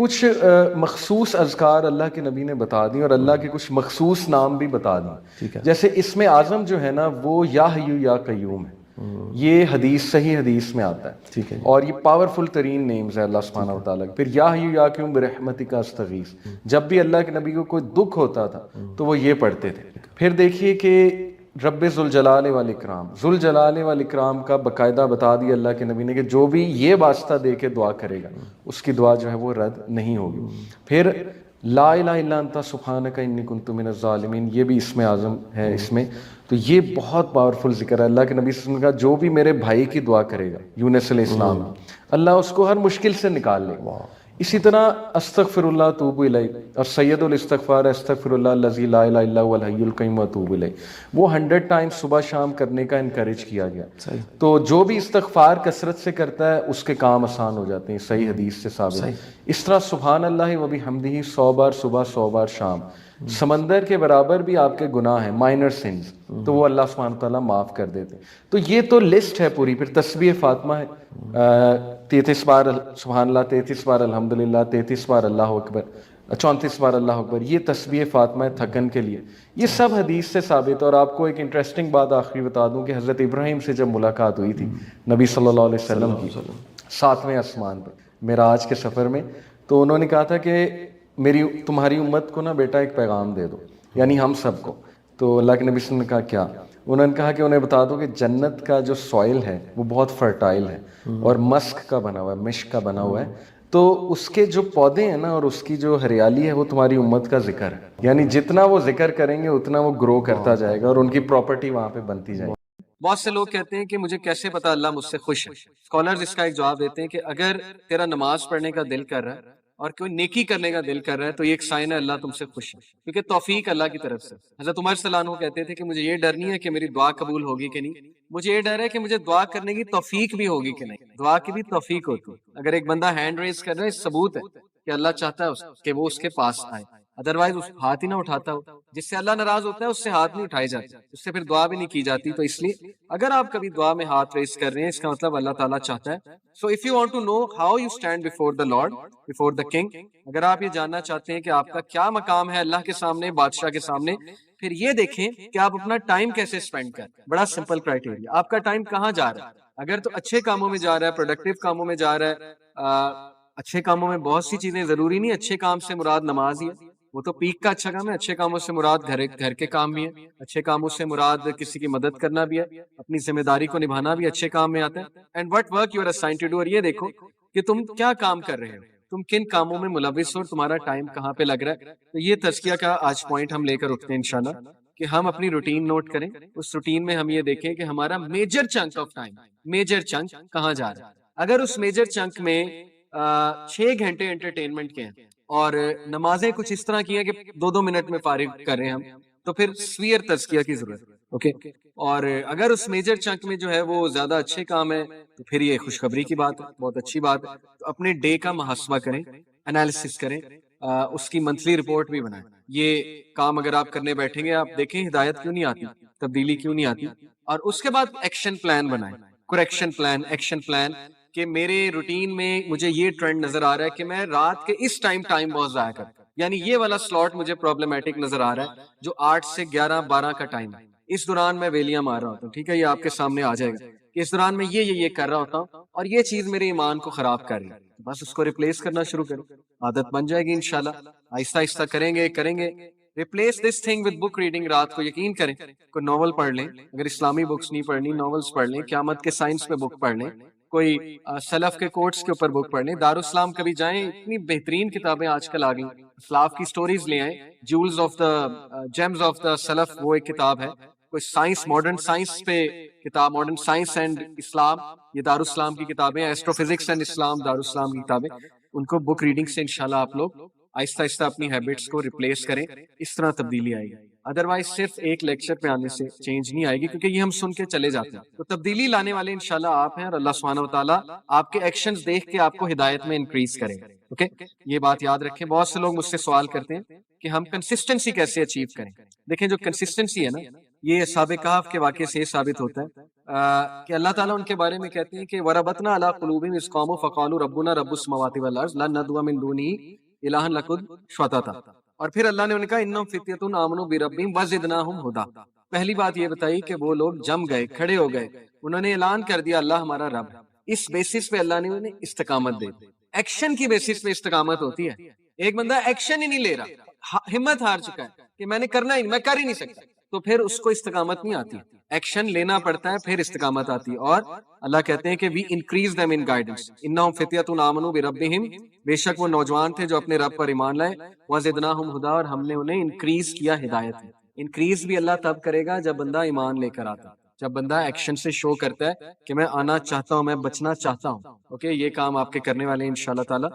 کچھ مخصوص اذکار اللہ کے نبی نے بتا دی اور اللہ کے کچھ مخصوص نام بھی بتا دی. جیسے اسم اعظم جو ہے نا وہ یا حیو یا قیوم ہے. یہ حدیث صحیح حدیث میں آتا ہے اور یہ پاورفل ترین نیمز ہے اللہ سبحانہ و تعالیٰ کے. پھر یا حیو یا قیوم برحمتک استغیث، جب بھی اللہ کے نبی کو کوئی دکھ ہوتا تھا تو وہ یہ پڑھتے تھے. پھر دیکھیے کہ رب ذوالجلال والاکرام، ذوالجلال والاکرام کا باقاعدہ بتا دیا اللہ کے نبی نے کہ جو بھی یہ واسطہ دے کے دعا کرے گا اس کی دعا جو ہے وہ رد نہیں ہوگی. پھر لا الہ الا انت سبحانک انی کنت من الظالمین، یہ بھی اسم اعظم ہے اس میں. تو یہ بہت پاورفل ذکر ہے. اللہ کے نبی صلی اللہ علیہ وسلم کا جو بھی میرے بھائی کی دعا کرے گا یونس علیہ السلام، اللہ اس کو ہر مشکل سے نکال لے گا. اسی طرح استغفر اللہ اتوب الیہ، اور سید الاستغفار استغفر اللہ الذی لا الہ الا هو الحی القیوم واتوب الیہ، وہ 100 ٹائم صبح شام کرنے کا انکریج کیا گیا. تو جو بھی استغفار کثرت سے کرتا ہے اس کے کام آسان ہو جاتے ہیں، صحیح حدیث سے ثابت ہے. اس طرح سبحان اللہ و بحمدہ 100 بار صبح 100 بار شام. سمندر کے برابر بھی آپ کے گناہ ہیں، مائنر سنز، تو وہ اللہ سبحانہ تعالیٰ معاف کر دیتے. تو یہ تو لسٹ ہے پوری. پھر تسبیح فاطمہ ہے، 33 بار سبحان اللہ، 33 بار الحمدللہ، 33 بار اللہ اکبر، 34 بار اللہ اکبر. یہ تسبیح فاطمہ ہے تھکن کے لیے. یہ سب حدیث سے ثابت ہے. اور آپ کو ایک انٹرسٹنگ بات آخری بتا دوں کہ حضرت ابراہیم سے جب ملاقات ہوئی تھی نبی صلی اللہ علیہ وسلم کی 7ویں آسمان پر معراج کے سفر میں، تو انہوں نے کہا تھا کہ تمہاری امت کو نا بیٹا ایک پیغام دے دو، یعنی ہم سب کو. تو اللہ کے نبی صلی اللہ علیہ وسلم نے کہا کیا؟ انہوں نے کہا کہ انہیں بتا دو کہ جنت کا جو سوائل ہے وہ بہت فرٹائل ہے اور مسک کا بنا ہوا ہے، مشک کا بنا ہوا ہے. تو اس کے جو پودے ہیں نا اور اس کی جو ہریالی ہے وہ تمہاری امت کا ذکر ہے. یعنی جتنا وہ ذکر کریں گے اتنا وہ گرو کرتا جائے گا اور ان کی پراپرٹی وہاں پہ بنتی جائے گی. بہت سے لوگ کہتے ہیں کہ مجھے کیسے پتا اللہ مجھ سے خوش ہے. اسکالرز اس کا ایک جواب دیتے ہیں کہ اگر تیرا نماز پڑھنے کا دل کر رہا ہے اور کوئی نیکی کرنے کا دل کر رہا ہے تو یہ ایک سائن ہے اللہ تم سے خوش ہے، کیونکہ توفیق اللہ کی طرف سے. حضرت عمر صلی اللہ عنہ کہتے تھے کہ مجھے یہ ڈر نہیں ہے کہ میری دعا قبول ہوگی کہ نہیں، مجھے یہ ڈر ہے کہ مجھے دعا کرنے کی توفیق بھی ہوگی کہ نہیں. دعا کی بھی توفیق ہوتی ہے. اگر ایک بندہ ہینڈ ریز کر رہا ہے، ثبوت ہے کہ اللہ چاہتا ہے کہ وہ اس کے پاس آئے، ادروائز اس ہاتھ ہی نہ اٹھاتا ہو. جس سے اللہ ناراض ہوتا ہے اس سے ہاتھ نہیں اٹھائے جاتے، اس سے پھر دعا بھی نہیں کی جاتی. تو اس لیے اگر آپ کبھی دعا میں ہاتھ ریز کر رہے ہیں اس کا مطلب اللہ تعالیٰ چاہتا ہے. So if you want to know how you stand before the Lord, before the King، اگر آپ یہ جاننا چاہتے ہیں کہ آپ کا کیا مقام ہے اللہ کے سامنے، بادشاہ کے سامنے، پھر یہ دیکھیں کہ آپ اپنا ٹائم کیسے سپینڈ کریں. بڑا سمپل کرائٹیریا، آپ کا ٹائم کہاں جا رہا ہے. اگر تو اچھے کاموں میں جا رہا ہے، پروڈکٹیو کاموں میں جا رہا ہے. اچھے کاموں میں بہت سی چیزیں، ضروری نہیں اچھے کام سے مراد نماز ہی ہے، وہ تو پیک کا اچھا کام ہے. اچھے کاموں سے مراد گھر کے کام بھی ہیں، اچھے کاموں سے مراد کسی کی مدد کرنا بھی ہے، اپنی ذمہ داری کو نبھانا بھی اچھے کام میں آتا ہے. And what work you are assigned to do, اور یہ دیکھو کہ تم کیا کام کر رہے ہو، تم کن کاموں میں ملوث ہو، تمہارا ٹائم کہاں پہ لگ رہا ہے. تو یہ تزکیہ کا آج پوائنٹ ہم لے کر اٹھتے ہیں انشاءاللہ، کہ ہم اپنی روٹین نوٹ کریں. اس روٹین میں ہم یہ دیکھیں کہ ہمارا major chunk of time, major chunk کہاں جا رہا ہے. اگر اس میجر چنک میں 6 گھنٹے انٹرٹینمنٹ کے ہیں اور نمازیں کچھ اس طرح کی ہیں کہ 2-2 منٹ میں فارغ کر رہے ہیں ہم، تو پھر سویر تزکیہ کی ضرورت ہے. اوکے. اور اگر اس میجر چنک میں جو ہے وہ زیادہ اچھے کام ہے تو پھر یہ خوشخبری کی بات ہے، بہت اچھی بات ہے. تو اپنے ڈے کا محاسبہ کریں، انالیسس کریں، اس کی منتھلی رپورٹ بھی بنائیں. یہ کام اگر آپ کرنے بیٹھیں گے، آپ دیکھیں ہدایت کیوں نہیں آتی، تبدیلی کیوں نہیں آتی. اور اس کے بعد ایکشن پلان بنائیں، کریکشن پلان، ایکشن پلان، کہ میرے روٹین میں مجھے یہ ٹرینڈ نظر آ رہا ہے کہ میں رات کے اس ٹائم بہت ضائع کرتا ہوں. یعنی یہ والا سلاٹ مجھے پرابلمٹک نظر آ رہا ہے جو 8 سے 11-12 کا ٹائم ہے. اس دوران میں ویلیاں مار رہا ہوتا ہوں. ٹھیک ہے، یہ آپ کے سامنے آ جائے گا کہ اس دوران میں یہ کر رہا ہوتا ہوں اور یہ چیز میرے ایمان کو خراب کر رہی ہے. بس اس کو ریپلیس کرنا شروع کریں، عادت بن جائے گی انشاءاللہ. آہستہ آہستہ کریں گے. Replace this thing with book reading. رات کو یقین کریں کوئی ناول پڑھ لیں، اگر اسلامی بکس نہیں پڑھنی، ناولز پڑھ لیں، قیامت کے سائنس پہ بک پڑھ لیں، کوئی سلف کے کوٹس کے اوپر بک پڑھ لیں. دارالاسلام کبھی جائیں، اتنی بہترین کتابیں آج کل آ گئی. اسلاف کی سٹوریز لے آئیں، jewels of the gems of the self, وہ ایک کتاب ہے. کوئی سائنس، ماڈرن سائنس پہ کتاب، ماڈرن سائنس اینڈ اسلام، یہ دارالاسلام کی کتابیں، ایسٹرو فزکس اینڈ اسلام دارالاسلام کی کتابیں. ان کو بک ریڈنگ سے انشاءاللہ آپ لوگ آہستہ آہستہ اپنی ہیبٹس کو ریپلیس کریں. اس طرح تبدیلی آئے گی. ادروائز صرف ایک لیکچر پہ آنے سے چینج نہیں آئے گی، کیونکہ یہ ہم سن کے چلے جاتے ہیں. تو تبدیلی لانے والے انشاءاللہ آپ ہیں، اور اللہ سبحانہ وتعالیٰ آپ کے ایکشنز دیکھ کے آپ کو ہدایت میں انکریز کرے گا. اوکے، یہ بات یاد رکھیں. بہت سے لوگ مجھ سے سوال کرتے ہیں کہ ہم کنسسٹنسی کیسے اچیو کریں. دیکھیں جو کنسسٹنسی ہے نا، یہ اصحاب کہف کے واقعے سے ثابت ہوتا ہے. کہ اللہ تعالیٰ ان کے بارے میں کہتے ہیں کہ وَرَبَطْنَا عَلَىٰ قُلُوبِهِمْ إِذْ قَامُوا فَقَالُوا رَبُّنَا رَبُّ السَّمَاوَاتِ وَالْأَرْضِ لَن نَّدْعُوَ مِن دُونِهِ إِلَٰهًا لَّقَدْ شَطَطَ. اور پھر اللہ نے ان کا اِنَّهُمْ فِتْيَةٌ آمَنُوا بِرَبِّهِمْ وَزِدْنَاهُمْ هُدًى. پہلی بات یہ بتائی کہ وہ لوگ جم گئے، کھڑے ہو گئے، انہوں نے اعلان کر دیا اللہ ہمارا رب ہے. اس بیسس پہ اللہ نے انہیں استقامت دے دی. ایکشن کی بیسس پہ استقامت ہوتی ہے. ایک بندہ ایکشن ہی نہیں لے رہا، ہمت ہار چکا ہے کہ میں نے کرنا ہی نہیں، میں کر ہی نہیں سکتا، تو پھر اس کو استقامت نہیں آتی. ایکشن لینا پڑتا ہے پھر استقامت آتی ہے. اور اللہ کہتے ہیں کہ we increase them in guidance. انہم فتیۃ آمنوا بربہم، بے شک وہ نوجوان تھے جو اپنے رب پر ایمان لائے. وزدناہم ہدی، اور ہم نے انہیں انکریز کیا ہدایت. انکریز بھی اللہ تب کرے گا جب بندہ ایمان لے کر آتا ہے، جب بندہ ایکشن سے شو کرتا ہے کہ میں آنا چاہتا ہوں، میں بچنا چاہتا ہوں. اوکے، یہ کام آپ کے کرنے والے ہیں انشاءاللہ تعالی.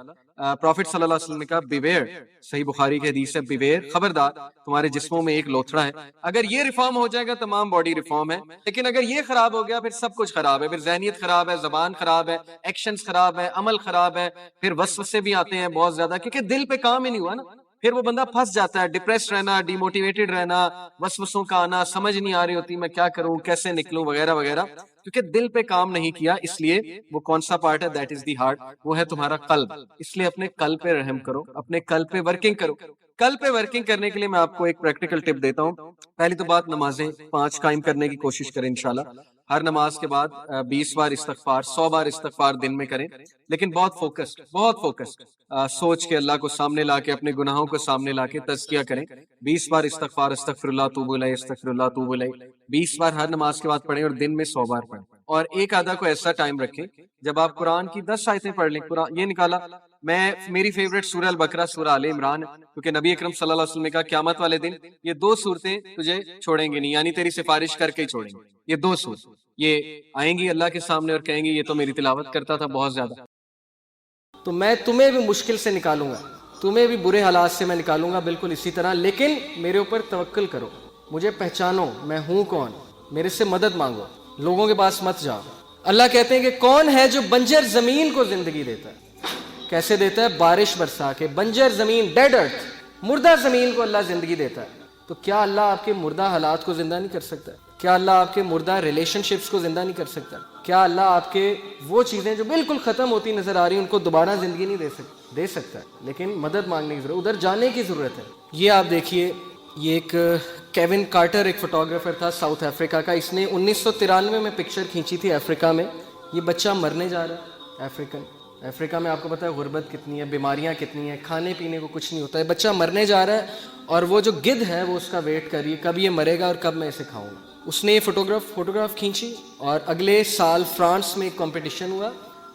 پروفٹ صلی اللہ علیہ وسلم نے کہا بیویئر، صحیح بخاری کی حدیث ہے، بیویئر، خبردار، تمہارے جسموں میں ایک لوتھڑا ہے، اگر یہ ریفارم ہو جائے گا تمام باڈی ریفارم ہے، لیکن اگر یہ خراب ہو گیا پھر سب کچھ خراب ہے. پھر ذہنیت خراب ہے، زبان خراب ہے، ایکشنز خراب ہے، عمل خراب ہے، پھر وسوسے بھی آتے ہیں بہت زیادہ، کیونکہ دل پہ کام ہی نہیں ہوا نا. پھر وہ بندہ پھنس جاتا ہے، ڈپریس رہنا، ڈی موٹیویٹڈ رہنا، وسوسوں کا آنا، سمجھ نہیں آ رہی ہوتی میں کیا کروں، کیسے نکلوں، وغیرہ وغیرہ، کیونکہ دل پہ کام نہیں کیا. اس لیے وہ کون سا پارٹ ہے؟ دیٹ از دی ہارٹ، وہ ہے تمہارا قلب. اس لیے اپنے قلب پہ رحم کرو، اپنے قلب پہ ورکنگ کرو. قلب پہ ورکنگ کرنے کے لیے میں آپ کو ایک پریکٹیکل ٹپ دیتا ہوں. پہلی تو بات، نمازیں 5 قائم کرنے کی کوشش کریں انشاءاللہ. ہر نماز کے بعد 20 بار استغفار، 100 بار استغفار دن میں کریں، لیکن بہت فوکسڈ سوچ کے، اللہ کو سامنے لا کے، اپنے گناہوں کو سامنے لا کے تزکیہ کریں. 20 بار استغفار، استغفر اللہ توب الیہ، استغفر اللہ توب الیہ، 20 بار ہر نماز کے بعد پڑھیں، اور دن میں 100 بار پڑھیں. اور ایک آدھا کو ایسا ٹائم رکھیں جب آپ قرآن کی 10 آیتیں پڑھ لیں. قرآن یہ نکالا، میری فیوریٹ سورہ البقرہ، سورہ آل عمران، کیونکہ نبی اکرم صلی اللہ علیہ وسلم نے کہا قیامت والے دن یہ 2 صورتیں تجھے چھوڑیں گی نہیں، یعنی تیری سفارش کر کے ہی چھوڑیں گے. یہ 2 صورت یہ آئیں گی اللہ کے سامنے اور کہیں گے یہ تو میری تلاوت کرتا تھا بہت زیادہ. تو میں تمہیں بھی مشکل سے نکالوں گا، تمہیں بھی برے حالات سے میں نکالوں گا، بالکل اسی طرح، لیکن میرے اوپر توکل کرو، مجھے پہچانو میں ہوں کون، میرے سے مدد مانگو، لوگوں کے پاس مت جاؤ. اللہ کہتے ہیں کہ کون ہے جو بنجر زمین کو زندگی دیتا ہے؟ کیسے دیتا ہے؟ بارش برسا کے. بنجر زمین، ڈیڈ ارتھ، مردہ زمین کو اللہ زندگی دیتا ہے. تو کیا اللہ آپ کے مردہ حالات کو زندہ نہیں کر سکتا؟ کیا اللہ آپ کے مردہ ریلیشن شپس کو زندہ نہیں کر سکتا؟ کیا اللہ آپ کے وہ چیزیں جو بالکل ختم ہوتی نظر آ رہی ہیں ان کو دوبارہ زندگی نہیں دے سکتا؟ لیکن مدد مانگنے کی ضرورت، ادھر جانے کی ضرورت ہے. یہ آپ دیکھیے، یہ ایک کیون کارٹر ایک فوٹوگرافر تھا ساؤتھ افریقہ کا. اس نے 1993 میں پکچر کھینچی تھی افریقہ میں. یہ بچہ مرنے جا رہا ہے. افریقہ میں آپ کو پتہ ہے غربت کتنی ہے، بیماریاں کتنی ہیں، کھانے پینے کو کچھ نہیں ہوتا ہے. بچہ مرنے جا رہا ہے اور وہ جو گدھ ہے وہ اس کا ویٹ کر رہی ہے کب یہ مرے گا اور کب میں اسے کھاؤں گا. اس نے یہ فوٹوگراف کھینچی، اور اگلے سال فرانس میں ایک کمپٹیشن ہوا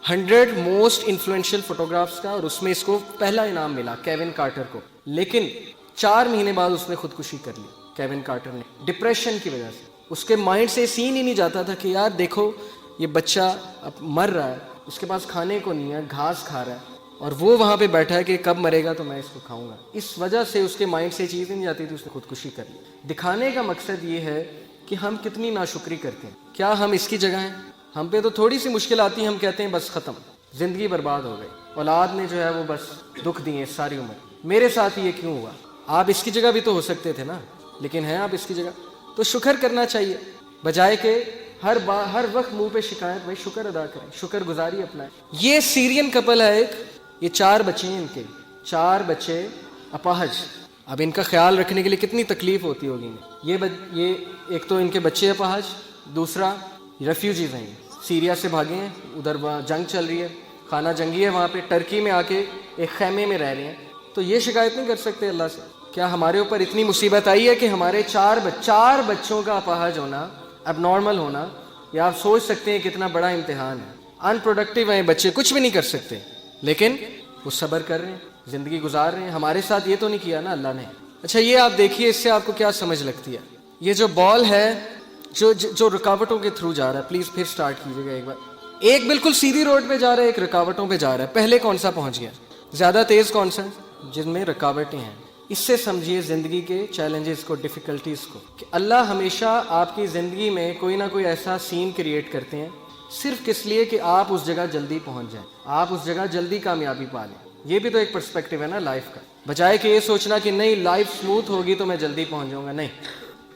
100 موسٹ انفلوئنشل فوٹوگرافس کا، اور اس میں اس کو پہلا انعام ملا کیون کارٹر کو. لیکن 4 مہینے بعد اس نے خودکشی کر لی کیون کارٹر نے، ڈپریشن کی وجہ سے. اس کے مائنڈ سے سین ہی نہیں جاتا تھا کہ یار دیکھو یہ بچہ اب مر رہا ہے، اس کے پاس کھانے کو نہیں ہے، گھاس کھا رہا ہے، اور وہ وہاں پہ بیٹھا ہے کہ کب مرے گا تو میں اس کو کھاؤں گا. اس وجہ سے اس کے مائنڈ سے چیز نہیں جاتی تھی، اس نے خودکشی کر لی. دکھانے کا مقصد یہ ہے کہ ہم کتنی ناشکری کرتے ہیں. کیا ہم اس کی جگہ ہیں؟ ہم پہ تو تھوڑی سی مشکل آتی ہے، ہم کہتے ہیں بس ختم، زندگی برباد ہو گئی، اولاد نے جو ہے وہ بس دکھ دیے ساری عمر، میرے ساتھ یہ کیوں ہوا؟ آپ اس کی جگہ بھی تو ہو سکتے تھے نا، لیکن ہیں آپ اس کی جگہ. تو شکر کرنا چاہیے، بجائے کہ ہر وقت منہ پہ شکایت. بھائی شکر ادا کریں، شکر گزاری اپنائیں. یہ سیرین کپل ہے ایک، یہ 4 بچے ہیں، ان کے 4 بچے اپاہج. اب ان کا خیال رکھنے کے لیے کتنی تکلیف ہوتی ہوگی. یہ ایک تو ان کے بچے اپاہج، دوسرا ریفیوجیز ہیں، سیریا سے بھاگے ہیں، ادھر جنگ چل رہی ہے، خانہ جنگی ہے وہاں پہ، ٹرکی میں آ کے ایک خیمے میں رہ رہے ہیں. تو یہ شکایت نہیں کر سکتے اللہ سے؟ کیا ہمارے اوپر اتنی مصیبت آئی ہے کہ ہمارے 4 بچوں کا اپاہج ہونا، اب نارمل ہونا، یا آپ سوچ سکتے ہیں کتنا بڑا امتحان ہے. ان پروڈکٹیو ہیں بچے، کچھ بھی نہیں کر سکتے، لیکن وہ صبر کر رہے ہیں، زندگی گزار رہے ہیں. ہمارے ساتھ یہ تو نہیں کیا نا اللہ نے. اچھا یہ آپ دیکھیے، اس سے آپ کو کیا سمجھ لگتی ہے؟ یہ جو بال ہے جو رکاوٹوں کے تھرو جا رہا ہے، پلیز پھر سٹارٹ کیجیے گا ایک بار. ایک بالکل سیدھی روڈ پہ جا رہا ہے، ایک رکاوٹوں پہ جا رہا ہے. پہلے کون سا پہنچ گیا؟ زیادہ تیز کون سا ہے؟ جن میں رکاوٹیں ہیں. اس سے سمجھیے زندگی کے چیلنجز کو، ڈیفیکلٹیز کو، کہ اللہ ہمیشہ آپ کی زندگی میں کوئی نہ کوئی ایسا سین کریٹ کرتے ہیں صرف کس لیے کہ آپ اس جگہ جلدی پہنچ جائیں، آپ اس جگہ جلدی کامیابی پا لیں. یہ بھی تو ایک پرسپیکٹیو ہے نا لائف کا. بجائے کہ یہ سوچنا کہ نہیں لائف سموتھ ہوگی تو میں جلدی پہنچ جاؤں گا، نہیں.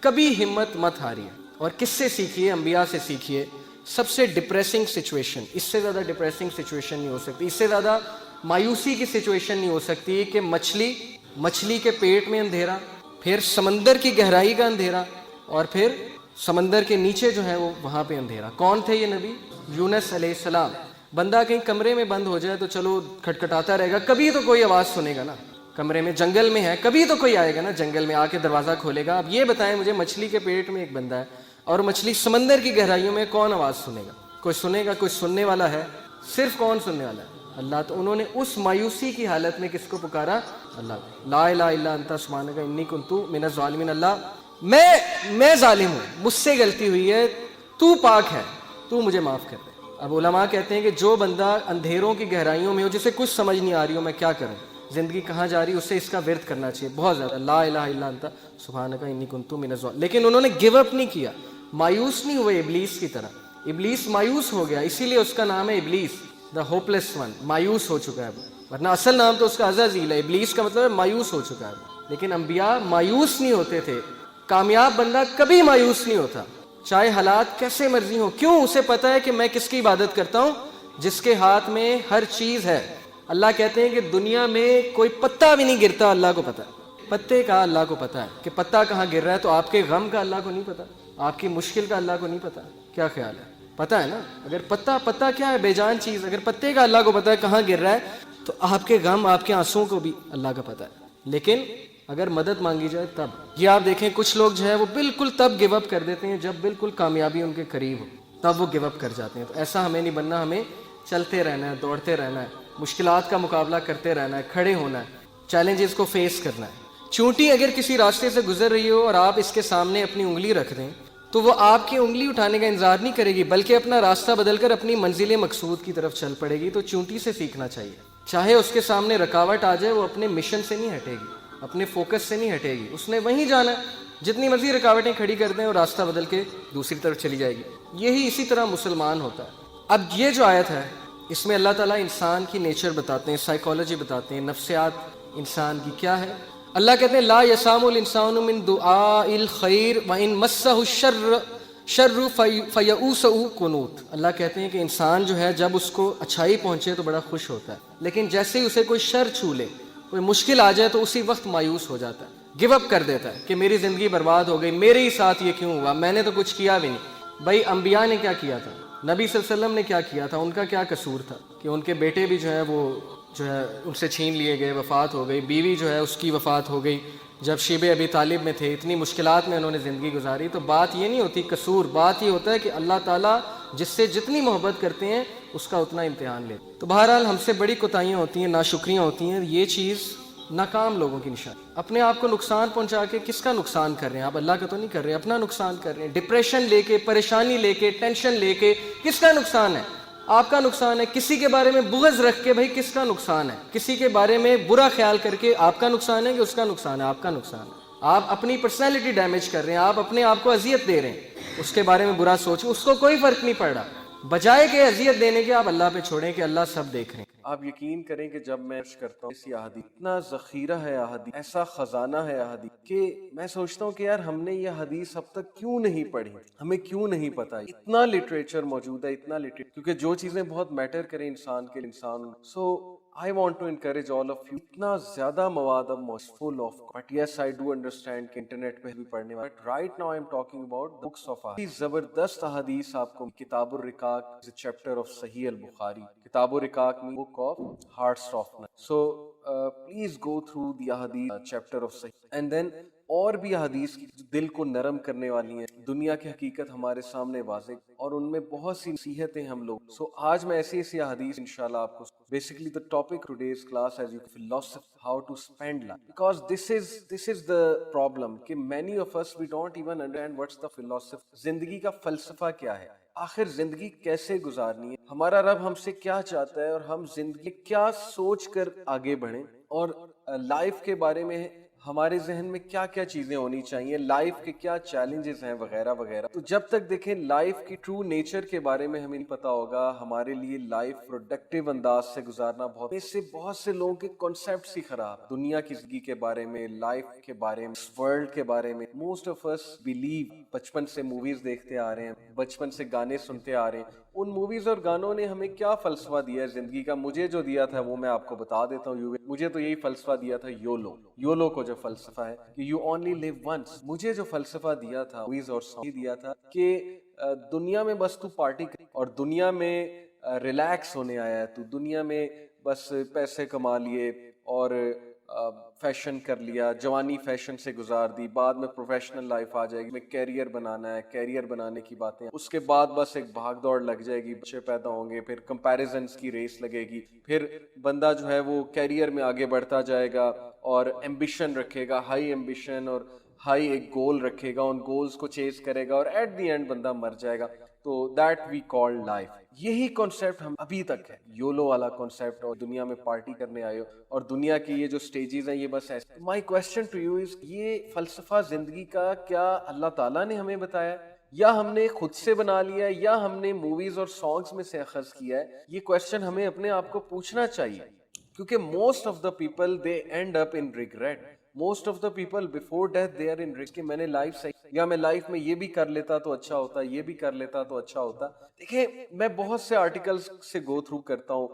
کبھی ہمت مت ہاریے. اور کس سے سیکھیے؟ انبیاء سے سیکھیے. سب سے ڈپریسنگ سچویشن، اس سے زیادہ ڈپریسنگ سچویشن نہیں ہو سکتی، اس سے زیادہ مایوسی کی سچویشن نہیں ہو سکتی کہ مچھلی کے پیٹ میں اندھیرا، پھر سمندر کی گہرائی کا اندھیرا، اور پھر سمندر کے نیچے جو ہے وہ وہاں پہ اندھیرا۔ کون تھے یہ نبی؟ یونس علیہ السلام۔ بندہ کہیں کمرے میں بند ہو جائے تو چلو کھٹکھٹاتا رہے گا، کبھی تو کوئی آواز سنے گا نا، کمرے میں جنگل میں ہے کبھی تو کوئی آئے گا نا جنگل میں آ کے دروازہ کھولے گا۔ اب یہ بتائیں مجھے، مچھلی کے پیٹ میں ایک بندہ ہے اور مچھلی سمندر کی گہرائیوں میں، کون آواز سنے گا؟ کوئی سنے گا؟ کوئی سننے والا ہے؟ صرف کون سننے والا ہے؟ اللہ۔ تو انہوں نے اس مایوسی کی حالت میں کس کو پکارا؟ اللہ۔ لا الہ الا انت سبحانک انی کنت من الظالمین۔ اللہ میں ظالم ہوں، مجھ سے غلطی ہوئی ہے، تو پاک ہے، تو مجھے معاف کر دے۔ اب علماء کہتے ہیں کہ جو بندہ اندھیروں کی گہرائیوں میں ہو، جسے کچھ سمجھ نہیں آ رہی ہو میں کیا کروں، زندگی کہاں جا رہی، اسے اس کا ورد کرنا چاہیے بہت زیادہ، لا الہ الا انت سبحانک انی کنت من الظالمین۔ لیکن انہوں نے گیو اپ نہیں کیا، مایوس نہیں ہوئے ابلیس کی طرح۔ ابلیس مایوس ہو گیا، اسی لیے اس کا نام ہے ابلیس، دا ہوپلیس ون، مایوس ہو چکا ہے وہ، ورنہ اصل نام تو اس کا عزازیل ہے۔ ابلیس کا مطلب ہے مایوس ہو چکا ہے۔ لیکن انبیاء مایوس نہیں ہوتے تھے۔ کامیاب بندہ کبھی مایوس نہیں ہوتا، چاہے حالات کیسے مرضی ہوں۔ کیوں؟ اسے پتا ہے کہ میں کس کی عبادت کرتا ہوں؟ جس کے ہاتھ میں ہر چیز ہے۔ اللہ کہتے ہیں کہ دنیا میں کوئی پتا بھی نہیں گرتا، اللہ کو پتا ہے۔ پتے کا اللہ کو پتا ہے کہ پتا کہاں گر رہا ہے، تو آپ کے غم کا اللہ کو نہیں پتا، آپ کی مشکل کا اللہ کو نہیں پتا؟ کیا خیال ہے؟ پتا ہے نا؟ اگر پتا کیا ہے؟ بے جان چیز۔ اگر پتے کا اللہ کو پتا ہے کہاں گر رہا ہے، تو آپ کے غم، آپ کے آنسوؤں کو بھی اللہ کا پتا ہے۔ لیکن اگر مدد مانگی جائے تب، یہ آپ دیکھیں کچھ لوگ جو ہے وہ بالکل تب گیو اپ کر دیتے ہیں جب بالکل کامیابی ان کے قریب ہو، تب وہ گیو اپ کر جاتے ہیں۔ تو ایسا ہمیں نہیں بننا، ہمیں چلتے رہنا ہے، دوڑتے رہنا ہے، مشکلات کا مقابلہ کرتے رہنا ہے، کھڑے ہونا ہے، چیلنجز کو فیس کرنا ہے۔ چونٹی اگر کسی راستے سے گزر رہی ہو اور آپ اس کے سامنے اپنی انگلی رکھ دیں تو وہ آپ کی انگلی اٹھانے کا انتظار نہیں کرے گی، بلکہ اپنا راستہ بدل کر اپنی منزل مقصود کی طرف چل پڑے گی۔ تو چونٹی سے سیکھنا چاہیے، چاہے اس کے سامنے رکاوٹ آ جائے، وہ اپنے مشن سے نہیں ہٹے گی، اپنے فوکس سے نہیں ہٹے گی، اس نے وہیں جانا ہے۔ جتنی مرضی رکاوٹیں کھڑی کر دیں، اور راستہ بدل کے دوسری طرف چلی جائے گی۔ یہی اسی طرح مسلمان ہوتا ہے۔ اب یہ جو آیت ہے، اس میں اللہ تعالیٰ انسان کی نیچر بتاتے ہیں، سائیکالوجی بتاتے ہیں، نفسیات انسان کی کیا ہے۔ اللہ کہتے ہیں لا یسام الانسان من دعاء الخیر وان مسہ الشر فیئوس قنوط۔ اللہ کہتے ہیں کہ انسان جو ہے جب اس کو اچھائی پہنچے تو بڑا خوش ہوتا ہے، لیکن جیسے ہی اسے کوئی شر چھو لے، کوئی مشکل آ جائے، تو اسی وقت مایوس ہو جاتا ہے، گیو اپ کر دیتا ہے کہ میری زندگی برباد ہو گئی، میرے ہی ساتھ یہ کیوں ہوا، میں نے تو کچھ کیا بھی نہیں۔ بھائی انبیاء نے کیا کیا تھا؟ نبی صلی اللہ علیہ وسلم نے کیا کیا تھا؟ ان کا کیا قصور تھا کہ ان کے بیٹے بھی جو ہے وہ جو ہے ان سے چھین لیے گئے، وفات ہو گئی، بیوی جو ہے اس کی وفات ہو گئی جب شیب ابی طالب میں تھے، اتنی مشکلات میں انہوں نے زندگی گزاری۔ تو بات یہ نہیں ہوتی قصور، بات یہ ہوتا ہے کہ اللہ تعالیٰ جس سے جتنی محبت کرتے ہیں اس کا اتنا امتحان لیتے۔ تو بہرحال ہم سے بڑی کوتاہیاں ہوتی ہیں، ناشکریاں ہوتی ہیں، یہ چیز ناکام لوگوں کی نشانی۔ اپنے آپ کو نقصان پہنچا کے کس کا نقصان کر رہے ہیں آپ؟ اللہ کا تو نہیں کر رہے، اپنا نقصان کر رہے ہیں۔ ڈپریشن لے کے، پریشانی لے کے، ٹینشن لے کے کس کا نقصان ہے؟ آپ کا نقصان ہے۔ کسی کے بارے میں بغض رکھ کے بھائی کس کا نقصان ہے؟ کسی کے بارے میں برا خیال کر کے آپ کا نقصان ہے کہ اس کا نقصان ہے؟ آپ کا نقصان ہے۔ آپ اپنی پرسنالٹی ڈیمیج کر رہے ہیں، آپ اپنے آپ کو اذیت دے رہے ہیں، اس کے بارے میں برا سوچیں، اس کو کوئی فرق نہیں پڑ رہا۔ بجائے کہ اذیت دینے کے آپ اللہ پہ چھوڑیں کہ اللہ سب دیکھ رہے ہیں۔ آپ یقین کریں کہ جب میں کرتا ہوں اس احادیث، اتنا ذخیرہ ہے احادیث، ایسا خزانہ ہے احادیث کہ میں سوچتا ہوں کہ یار ہم نے یہ حدیث اب تک کیوں نہیں پڑھی، ہمیں کیوں نہیں پتا۔ اتنا لٹریچر موجود ہے، اتنا لٹریچر، کیونکہ جو چیزیں بہت میٹر کریں انسان کے انسان۔ سو I want to encourage all of you، اتنا زیادہ مواد اب full of، but yes I do understand کہ انٹرنیٹ پہ بھی پڑھنے والا، but right now I'm talking about the books of ahadith۔ زبردست احادیث آپ کو کتاب الرقاق is a chapter of صحیح البخاری۔ کتاب الرقاق میں book of heart softness، so please go through the ahadith chapter of صحیح، and then اور بھی احادیث کی دل کو نرم کرنے والی ہیں، دنیا کی حقیقت ہمارے سامنے واضح، اور ان میں بہت سی نصیحتیں ہم لوگ۔ سو آج میں ایسی احادیث انشاءاللہ آپ کو، basically the topic today's class as you philosophy how to spend life, because this is the problem کہ many of us we don't even understand what's the philosophy۔ زندگی کا فلسفہ کیا ہے، آخر زندگی کیسے گزارنی ہے، ہمارا رب ہم سے کیا چاہتا ہے، اور ہم زندگی کیا سوچ کر آگے بڑھیں، اور لائف کے بارے میں ہمارے ذہن میں کیا کیا چیزیں ہونی چاہیے, لائف کے کیا چیلنجز ہیں وغیرہ وغیرہ. تو جب تک دیکھیں لائف کی ٹرو نیچر کے بارے میں ہمیں نہیں پتا ہوگا, ہمارے لیے لائف پروڈکٹیو انداز سے گزارنا بہت سے لوگوں کے کانسیپٹس ہی خراب. دنیا کی زندگی کے بارے میں, لائف کے بارے میں, ورلڈ کے بارے میں موسٹ آف اس بلیو, بچپن سے موویز دیکھتے آ رہے ہیں, بچپن سے گانے سنتے آ رہے ہیں. ان موویز اور گانوں نے ہمیں کیا فلسفہ دیا ہے زندگی کا؟ مجھے جو دیا تھا وہ میں آپ کو بتا دیتا ہوں. مجھے تو یہی فلسفہ دیا تھا یولو کو جو فلسفہ ہے کہ یو اونلی لیو ونس. مجھے جو فلسفہ دیا تھا موویز اور سانگ دیا تھا کہ دنیا میں بس تو پارٹی کر اور دنیا میں ریلیکس ہونے آیا ہے, تو دنیا میں بس پیسے کما لیے اور فیشن کر لیا, جوانی فیشن سے گزار دی, بعد میں پروفیشنل لائف آ جائے گی, میں کیریئر بنانا ہے, کیریئر بنانے کی باتیں, اس کے بعد بس ایک بھاگ دوڑ لگ جائے گی, بچے پیدا ہوں گے, پھر کمپیریزنز کی ریس لگے گی, پھر بندہ جو ہے وہ کیریئر میں آگے بڑھتا جائے گا اور ایمبیشن رکھے گا, ہائی ایمبیشن اور ہائی ایک گول رکھے گا, ان گولز کو چیز کرے گا اور ایٹ دی اینڈ بندہ مر جائے گا. تو دیٹ وی کال لائف. یہی کانسیپٹ ہم ابھی تک ہے, یولو والا کانسیپٹ, اور دنیا میں پارٹی کرنے آئے ہو اور دنیا کی یہ جو سٹیجز ہیں یہ بس ایسے. مائی کوسچن ٹو یو از, یہ فلسفہ زندگی کا کیا اللہ تعالیٰ نے ہمیں بتایا یا ہم نے خود سے بنا لیا یا ہم نے موویز اور سانگز میں سے اخذ کیا ہے؟ یہ کوسچن ہمیں اپنے آپ کو پوچھنا چاہیے, کیونکہ most of the people they end up in regret. Most of the people before death they are in regret کہ میں نے لائف صحیح, یا میں لائف میں یہ بھی کر لیتا تو اچھا ہوتا, یہ بھی کر لیتا تو اچھا ہوتا. دیکھیں میں بہت سے آرٹیکلز سے گو تھرو کرتا ہوں,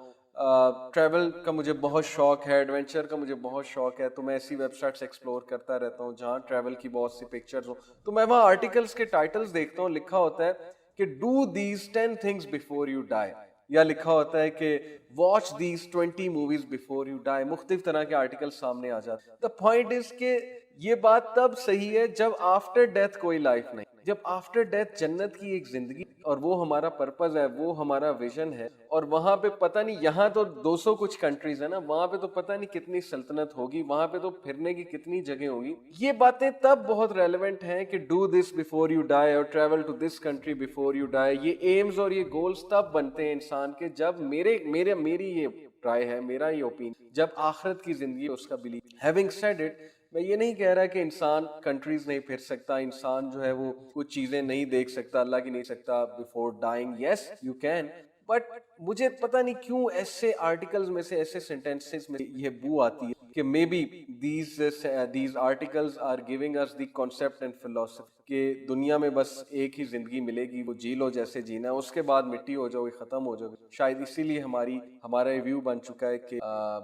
ٹریول کا مجھے بہت شوق ہے, ایڈونچر کا مجھے بہت شوق ہے, تو میں ایسی ویب سائٹس ایکسپلور کرتا رہتا ہوں جہاں ٹریول کی بہت سی پکچرز ہوں. تو میں وہاں آرٹیکلز کے ٹائٹلز دیکھتا ہوں, لکھا ہوتا ہے کہ do these 10 things before you ڈائی, یا لکھا ہوتا ہے کہ watch these 20 movies before you ڈائی. مختلف طرح کے آرٹیکل سامنے آ جاتے ہیں. دا پوائنٹ از کہ یہ بات تب صحیح ہے جب آفٹر ڈیتھ کوئی لائف نہیں, جب آفٹر ڈیتھ جنت کی ایک زندگی اور وہ ہمارا پرپز ہے, وہ ہمارا ویژن ہے, اور وہاں پہ پتہ نہیں, یہاں تو 200 کچھ کنٹریز ہیں نا, وہاں پہ تو پتہ نہیں کتنی سلطنت ہوگی, وہاں پہ تو پھرنے کی کتنی جگہ ہوگی. یہ باتیں تب بہت ریلیونٹ ہیں کہ do this before you die اور travel to this country before you die. یہ ایمز اور یہ گولز تب بنتے ہیں انسان کے جب میری یہ رائے ہے, میرا یہ اوپین, جب آخرت کی زندگی اس کا بلیف. ہیونگ سیڈ اٹ, میں یہ نہیں کہہ رہا کہ انسان کنٹریز نہیں پھر سکتا, انسان جو ہے وہ کچھ چیزیں نہیں دیکھ سکتا, اللہ کی نہیں سکتا before dying. Yes you can, but مجھے پتہ نہیں کیوں ایسے آرٹیکلز میں سے, ایسے سینٹینسز میں یہ بو آتی ہے کہ maybe these articles are giving us the concept and فلسفی کہ دنیا میں بس ایک ہی زندگی ملے گی, وہ جی لو جیسے جینا ہے, اس کے بعد مٹی ہو جاؤ گے, ختم ہو جاؤ گے. شاید اسی لیے ہمارا ویو بن چکا ہے کہ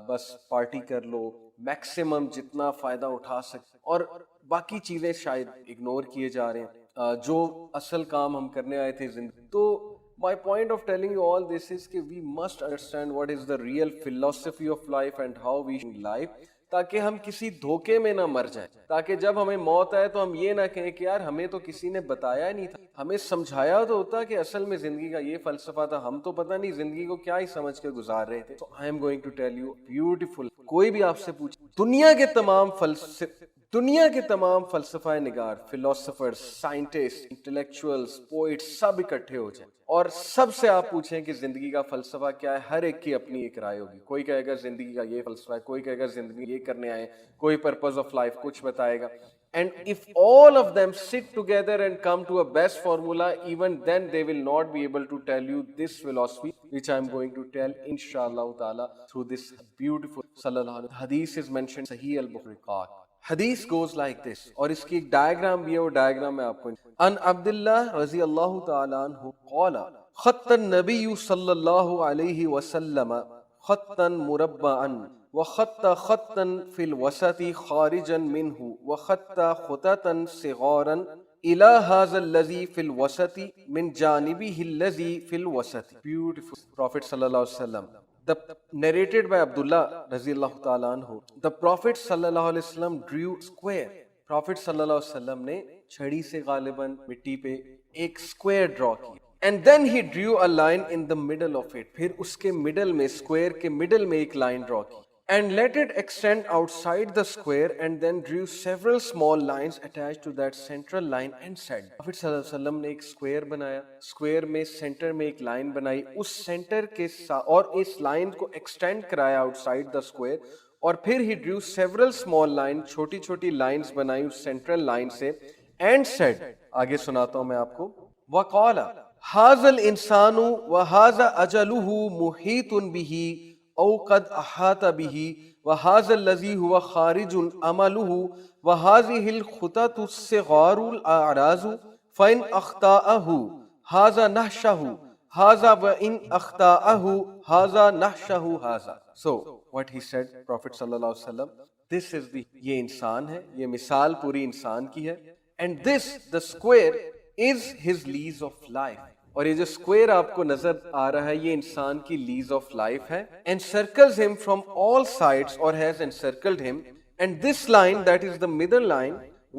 بس پارٹی کر لو, میکسیمم جتنا فائدہ اٹھا سکتے, اور باقی چیزیں شاید اگنور کیے جا رہے ہیں جو اصل کام ہم کرنے آئے تھے زندگی. تو my point of telling you all this is کہ we must understand what is the real philosophy of life and how we should live, تاکہ ہم کسی دھوکے میں نہ مر جائیں, تاکہ جب ہمیں موت آئے تو ہم یہ نہ کہیں کہ یار ہمیں تو کسی نے بتایا نہیں تھا, ہمیں سمجھایا تو ہوتا کہ اصل میں زندگی کا یہ فلسفہ تھا, ہم تو پتہ نہیں زندگی کو کیا ہی سمجھ کے گزار رہے تھے. So I am going to tell you beautiful, کوئی بھی آپ سے پوچھے, دنیا کے تمام فلسفہ نگار, فلاسفرز, سائنٹسٹ, انٹلیکچوئلز, پوئٹس سب اکٹھے ہو جائیں اور سب سے آپ پوچھیں کہ زندگی کا فلسفہ کیا ہے, ہر ایک کی اپنی ایک رائے ہوگی. کوئی کہے گا زندگی کا یہ فلسفہ ہے, کوئی کہے گا زندگی یہ کرنے آئے, کوئی پرپز آف لائف کچھ بتائے گا. And if all of them sit together and come to a best formula, even then they will not be able to tell you this philosophy which I am going to tell inshallah ta'ala through this beautiful sallallahu alaihi hadith is mentioned Sahih al-Bukhari. حدیث goes like this, اور اس کی ایک diagram بھی ہے, وہ diagram میں آپ کو ان عبداللہ رضی اللہ تعالیٰ عنہ قال خط النبی صلی اللہ علیہ وسلم خطا مربعا وخط خطا فی الوسط خارجا منه وخط خططا صغارا الى هذا الذي في الوسط من جانبه الذي في الوسط. Beautiful. Prophet sallallahu alaihi wasallam, narrated by Abdullah رضی اللہ تعالیٰ عنہ, the Prophet صلی اللہ علیہ وسلم drew square. Prophet صلی اللہ علیہ وسلم نے چھڑی سے غالباً مٹی پہ ایک square draw کی, and then he drew a line in the middle of it. پھر اس کے middle میں, square کے middle میں ایک line draw کی, and let it extend outside the square, and then drew several small lines attached to that central line and said. Prophet صلی اللہ علیہ وسلم نے ایک square بنایا, square میں center میں ایک line بنائی, اس center کے ساتھ اور اس line کو extend کرایا outside the square, اور پھر ہی ڈریو سیورل اسمال لائن, چھوٹی چھوٹی لائنز بنائی اس سینٹرل لائن سے, اینڈ سیڈ, آگے سناتا ہوں میں آپ کو, وقال هذا الانسان وهذا اجله محيط به او قد احاط به وهذا الذي هو خارج عمله وهذه الخطط الصغار الاعراض فان اخطاه هذا نحشه هذا وان اخطاه هذا نحشه هذا. So what he said, Prophet sallallahu alaihi wasallam, this is the, یہ انسان ہے, یہ مثال پوری انسان کی ہے, and this the square is his lease of life. اور یہ جو اسکوئر آپ کو نظر آ رہا ہے یہ انسان کی لیز آف لائف ہے, encircles him from all sides or has encircled him, and this line that is the middle line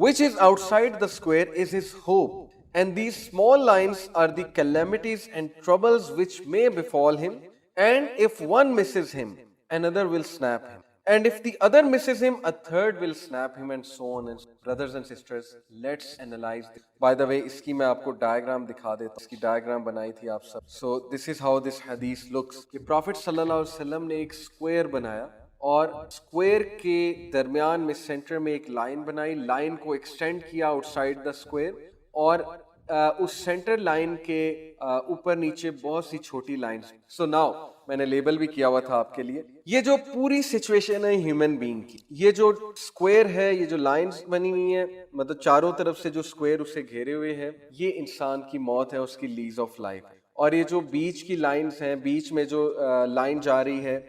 which is outside the square is his hope, and these small lines are the calamities and troubles which may befall him, and if one misses him another will snap him, and if the other misses him a third will snap him, and so on. And brothers and sisters, let's analyze this. By the way, اس کی میں آپ کو diagram دکھا دیتا ہوں, اس کی diagram بنائی تھی آپ سب. So this is how this hadith looks. کہ پرافٹ صلی اللہ علیہ وسلم نے ایک اسکوئر بنایا اور اسکوئر کے درمیان میں سینٹر میں ایک لائن بنائی, لائن کو ایکسٹینڈ کیا آؤٹ سائڈ دا اسکوئر, اور اس سینٹر لائن کے اوپر نیچے بہت سی چھوٹی لائنز. سو ناؤ میں نے لیبل بھی کیا ہوا تھا آپ کے لیے, یہ جو پوری سچویشن ہے ہیومن بینگ کی, یہ جو اسکوئر ہے, یہ جو لائنز بنی ہوئی ہیں, مطلب چاروں طرف سے جو اسکوئر اسے گھیرے ہوئے ہیں, یہ انسان کی موت ہے, اس کی لیز آف لائف. اور یہ جو بیچ کی لائنز ہیں, بیچ میں جو لائن جا رہی ہے,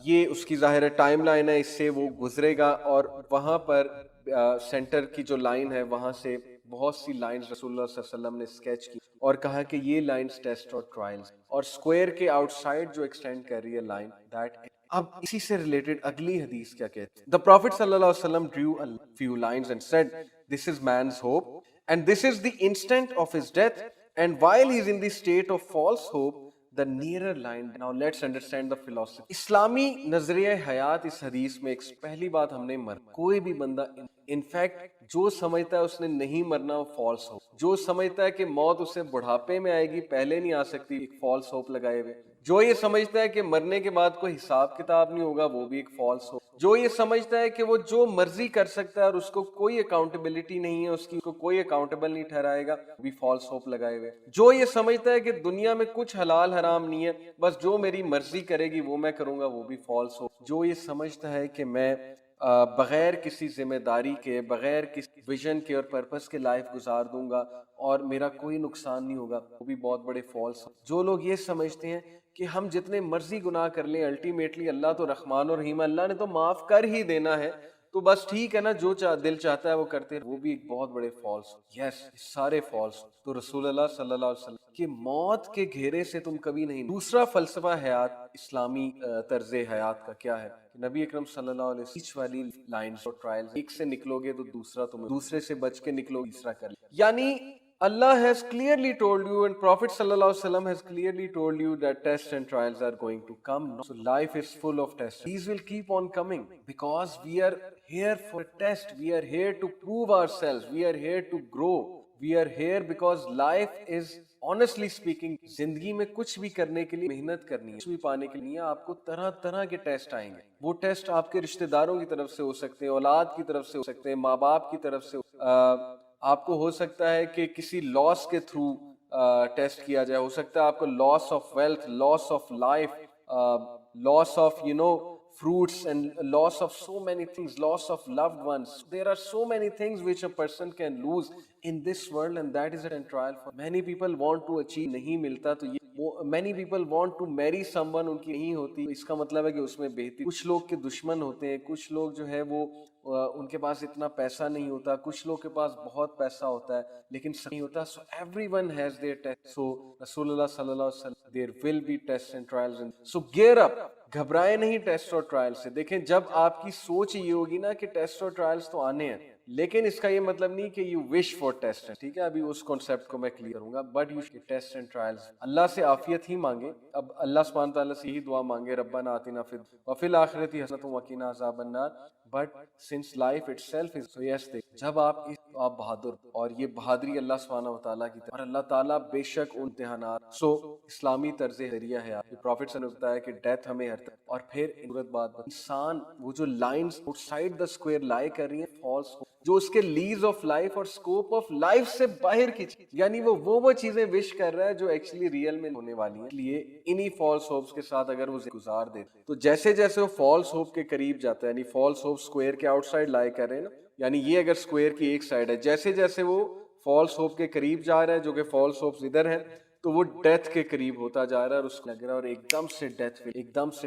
یہ اس کی ظاہر ٹائم لائن ہے, اس سے وہ گزرے گا, اور وہاں پر سینٹر کی جو لائن ہے وہاں سے بہت سی لائنز رسول اللہ صلی اللہ علیہ وسلم نے اسکیچ کی اور کہا کہ یہ لائنز ٹیسٹ اور ٹرائلز, اور اسکوئر کے آؤٹ سائڈ جو ایکسٹینڈ کر رہی ہے لائن دیٹ. اب اسی سے ریلیٹڈ اگلی حدیث کیا کہتے ہیں, the Prophet صلی اللہ علیہ وسلم drew a few lines and said this is man's hope and this is the instant of his death, and while he is in the state of false hope the nearer line. Now let's understand the philosophy. اسلامی نظریہ حیات اس حدیث میں ایک پہلی بات, ہم نے مر, کوئی بھی بندہ انفیکٹ جو سمجھتا ہے اس نے نہیں مرنا وہ فالس ہوپ, جو سمجھتا ہے کہ موت اسے بڑھاپے میں آئے گی پہلے نہیں آ سکتی, ایک فالس ہوپ لگائے ہوئے. جو یہ سمجھتا ہے کہ مرنے کے بعد کوئی حساب کتاب نہیں ہوگا وہ بھی ایک فالس ہوپ. جو یہ سمجھتا ہے کہ وہ جو مرضی کر سکتا ہے اور اس کو کوئی اکاؤنٹیبلٹی نہیں ہے, اس کی کو کوئی اکاؤنٹیبل نہیں ٹھہرائے گا, وہ بھی فالس ہوپ لگائے ہوئے. جو یہ سمجھتا ہے کہ دنیا میں کچھ حلال حرام نہیں ہے, بس جو میری مرضی کرے گی وہ میں کروں گا, وہ بھی فالس ہوپ. جو یہ سمجھتا ہے کہ میں بغیر کسی ذمہ داری کے, بغیر کسی ویژن کے اور پرپس کے لائف گزار دوں گا اور میرا کوئی نقصان نہیں ہوگا, وہ بھی بہت بڑے فالس. جو لوگ یہ سمجھتے ہیں کہ ہم جتنے مرضی گناہ کر لیں الٹیمیٹلی اللہ تو رحمان اور رحیم, اللہ نے تو معاف کر ہی دینا ہے, تو بس ٹھیک ہے نا, جو دل چاہتا ہے وہ کرتے ہیں, وہ بھی ایک بہت بڑے فالس. یس, سارے فالس. تو رسول اللہ صلی اللہ علیہ وسلم کہ موت کے گھیرے سے تم کبھی نہیں. دوسرا فلسفہ حیات, اسلامی طرز حیات کا کیا ہے, نبی اکرم صلی اللہ علیہ وسلم بیچ والی لائنز اور ٹرائلز, ایک سے نکلو گے تو دوسرا تمہیں, دوسرے سے بچ کے نکلو تیسرا کر لے. یعنی Allah has clearly told you and Prophet sallallahu alaihi wasallam has clearly told you that tests and trials are going to come. So life is full of tests. These will keep on coming because we are here for a test. We are here to prove ourselves. We are here to grow. We are here because life is, honestly speaking, زندگی میں کچھ بھی کرنے کے لیے محنت کرنی ہے, کچھ بھی پانے کے لیے آپ کو طرح طرح کے ٹیسٹ آئیں گے. وہ ٹیسٹ آپ کے رشتہ داروں کی طرف سے ہو سکتے ہیں, اولاد کی طرف سے ہو سکتے ہیں, ماں باپ کی طرف سے, آپ کو ہو سکتا ہے کہ کسی لاس کے تھرو ٹیسٹ کیا جائے, ہو سکتا ہے آپ کو loss of wealth, loss of life, loss of fruits and loss of so many things, loss of loved ones. There are so many things which a person can lose in this world, and that is a trial for many people. Want to achieve نہیں ملتا تو یہ, many people want to marry someone, ان کی نہیں ہوتی, اس کا مطلب ہے کہ اس میں بہتری. کچھ لوگ کے دشمن ہوتے ہیں, کچھ لوگ جو ہے وہ ان کے پاس اتنا پیسہ نہیں ہوتا, کچھ لوگ کے پاس بہت پیسہ ہوتا ہے لیکن نہیں ہوتا. So everyone has their test. So رسول اللہ صلی اللہ علیہ وسلم, there will be tests and trials. So gear up, گھبرائے نہیں ٹیسٹ اور ٹرائل سے. دیکھیں جب آپ کی سوچ یہ ہوگی نا کہ ٹیسٹ اور ٹرائلز تو آنے ہیں, لیکن اس کا یہ مطلب نہیں کہ یو وش فار ٹیسٹ. ٹھیک ہے, ابھی اس کانسیپٹ کو میں کلیئر کروں گا. But you should test and trials, اللہ سے عافیت ہی مانگے. اب اللہ سبحانہ تعالیٰ سے یہی دعا مانگے, ربنا آتنا وفی الآخرۃ حسنۃ وقنا عذاب النار. But since life itself is, so yes, جب آپ بہادر, اور یہ بہادری اللہ سبحانہ و تعالیٰ کی طرف, اور اللہ تعالیٰ بے شک امتحانات. سو اسلامی طرز ذریعہ ہے. پروفٹ صلی اللہ علیہ وسلم نے بتایا کہ ڈیتھ ہمیں ہر طرف, اور پھر صورت بات انسان وہ جو lines out side the square لائے کر رہی ہیں فالس, جو اس کے لیز آف لائف اور اسکوپ آف لائف سے باہر کی چیز, یعنی وہ چیزیں وش کر رہا ہے جو ایکچولی ریئل میں ہونے والی ہیں. اس لیے انہی فالس ہوپس کے ساتھ اگر وہ گزار دے, تو جیسے جیسے وہ فالس ہوپ کے قریب جاتا ہے, یعنی فالس ہوپ اسکوئر کے آؤٹ سائڈ لائے کر رہے ہیں نا, یعنی یہ اگر اسکوئر کی ایک سائڈ ہے, جیسے جیسے وہ فالس ہوپ کے قریب جا رہا ہے, جو کہ فالس ہوپس ادھر ہے, تو وہ ڈیتھ کے قریب ہوتا جا رہا ہے, اور اس کو لگ رہا ہے, اور ایک دم سے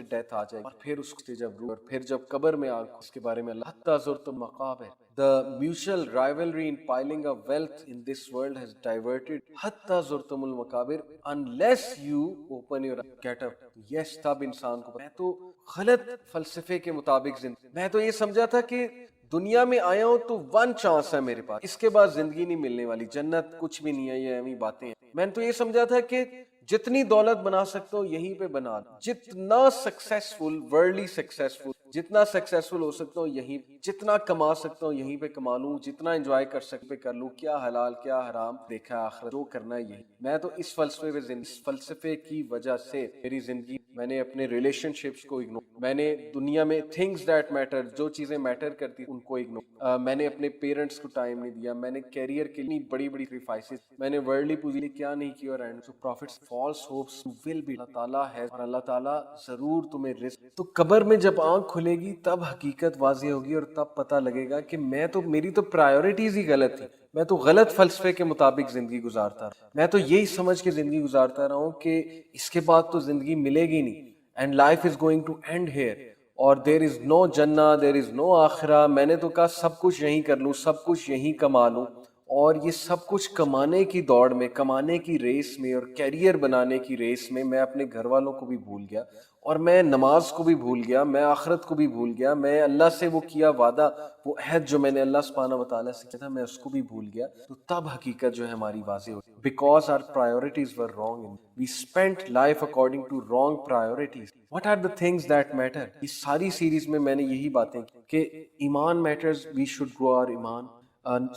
ڈیتھ آ جائے گی. اور پھر اس سے جب روح, اور پھر جب قبر میں آگ, اس کے بارے میں اللہ حتی زرتم مقابر, the mutual rivalry in piling of wealth in this world has diverted حتی زرتم المقابر unless you open your get up. yes, تب انسان کو, میں تو غلط فلسفے کے مطابق میں تو یہ سمجھا تھا کہ دنیا میں آیا ہوں تو ون چانس ہے میرے پاس, اس کے بعد زندگی نہیں ملنے والی, جنت کچھ بھی نہیں ہے, یہ ایویں باتیں ہیں. میں نے تو یہ سمجھا تھا کہ جتنی دولت بنا سکتا ہوں یہیں پہ بنا دوں, جتنا سکسیسفل, ورلڈلی سکسیسفل, جتنا سکسیسفل ہو سکتا ہوں یہیں, جتنا کما سکتا ہوں یہیں پہ کما لوں, جتنا انجوائے کر سکتے کر لوں, کیا حلال کیا حرام دیکھا ہے, آخرت جو کرنا ہے یہی. میں تو اس فلسفے پہ, اس فلسفے کی وجہ سے میری زندگی, میں نے اپنے ریلیشن شپس کو اگنور, میں نے دنیا میں تھنگز دیٹ میٹر, جو چیزیں میٹر کرتی ان کو اگنور, میں نے اپنے پیرنٹس کو ٹائم نہیں دیا, میں نے کیریئر کے لیے بڑی بڑی سیکریفائسز, میں نے ورلڈلی پوزیشن کیا نہیں کی, اور and profits false hopes will be, اللہ تعالیٰ ہے, اور اللہ تعالیٰ ضرور تمہیں رزق. تو قبر میں جب آنکھ کھلے گی تب حقیقت واضح ہوگی, اور تب پتہ لگے گا کہ میری تو پرائیورٹیز ہی غلط تھی, میں تو غلط فلسفے کے مطابق زندگی گزارتا رہا, میں تو یہی سمجھ کے زندگی گزارتا رہا ہوں کہ اس کے بعد تو زندگی ملے گی نہیں, and life is going to end here, اور دیر از نو جنہ, دیر از نو آخرہ. میں نے تو کہا سب کچھ یہیں کر لوں, سب کچھ یہیں کما لوں, اور یہ سب کچھ کمانے کی دوڑ میں, کمانے کی ریس میں, اور کیریئر بنانے کی ریس میں میں اپنے گھر والوں کو بھی بھول گیا, اور میں نماز کو بھی بھول گیا, میں آخرت کو بھی بھول گیا, میں اللہ سے وہ کیا وعدہ, وہ عہد جو میں نے اللہ سبحانہ و تعالیٰ سے کیا تھا, میں اس کو بھی بھول گیا. تو تب حقیقت جو ہے ہماری واضح ہوئی, because our priorities were wrong, we spent life according to wrong priorities. What are the things that matter? اس ساری سیریز میں نے یہی باتیں کی کہ ایمان matters, we should grow our ایمان,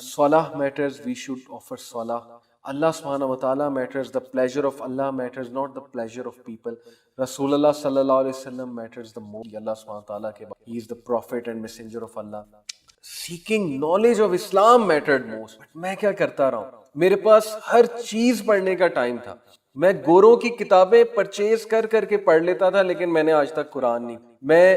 صلاح matters, we should offer صلاح, اللہ سبحانہ و تعالیٰ matters, the pleasure of Allah matters, not the pleasure of people. رسول اللہ صلی اللہ علیہ وسلم matters the most, اللہ سبحانہ و تعالیٰ کے بعد, he is the prophet and messenger of Allah. Seeking knowledge of Islam mattered most. But میں کیا کرتا رہا ہوں, میرے پاس ہر چیز پڑھنے کا ٹائم تھا, میں گوروں کی کتابیں پرچیز کر کے پڑھ لیتا تھا, لیکن میں نے آج تک قرآن نہیں. میں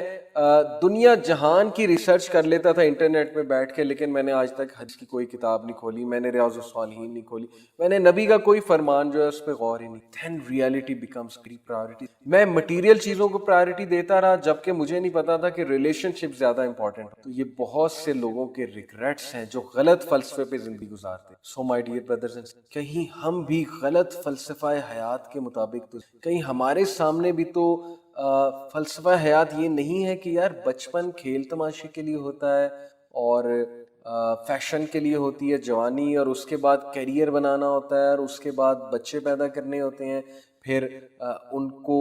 دنیا جہان کی ریسرچ کر لیتا تھا انٹرنیٹ پہ بیٹھ کے, لیکن میں نے آج تک حدیث کی کوئی کتاب نہیں کھولی, میں نے ریاض الصالحین نہیں کھولی, میں نے نبی کا کوئی فرمان جو ہے اس پہ غور ہی نہیں. Then reality becomes priority. میں مٹیریل چیزوں کو پرائرٹی دیتا رہا, جبکہ مجھے نہیں پتا تھا کہ ریلیشن شپ زیادہ امپورٹنٹ. تو یہ بہت سے لوگوں کے ریگریٹس ہیں جو غلط فلسفے پہ زندگی گزارتے. So my dear brothers and sisters, کہیں ہم بھی غلط فلسفہ حیات کے مطابق, تو کہیں ہمارے سامنے بھی تو فلسفہ حیات یہ نہیں ہے کہ یار بچپن کھیل تماشے کے لیے ہوتا ہے, اور فیشن کے لیے ہوتی ہے جوانی, اور اس کے بعد کیریئر بنانا ہوتا ہے, اور اس کے بعد بچے پیدا کرنے ہوتے ہیں, پھر ان کو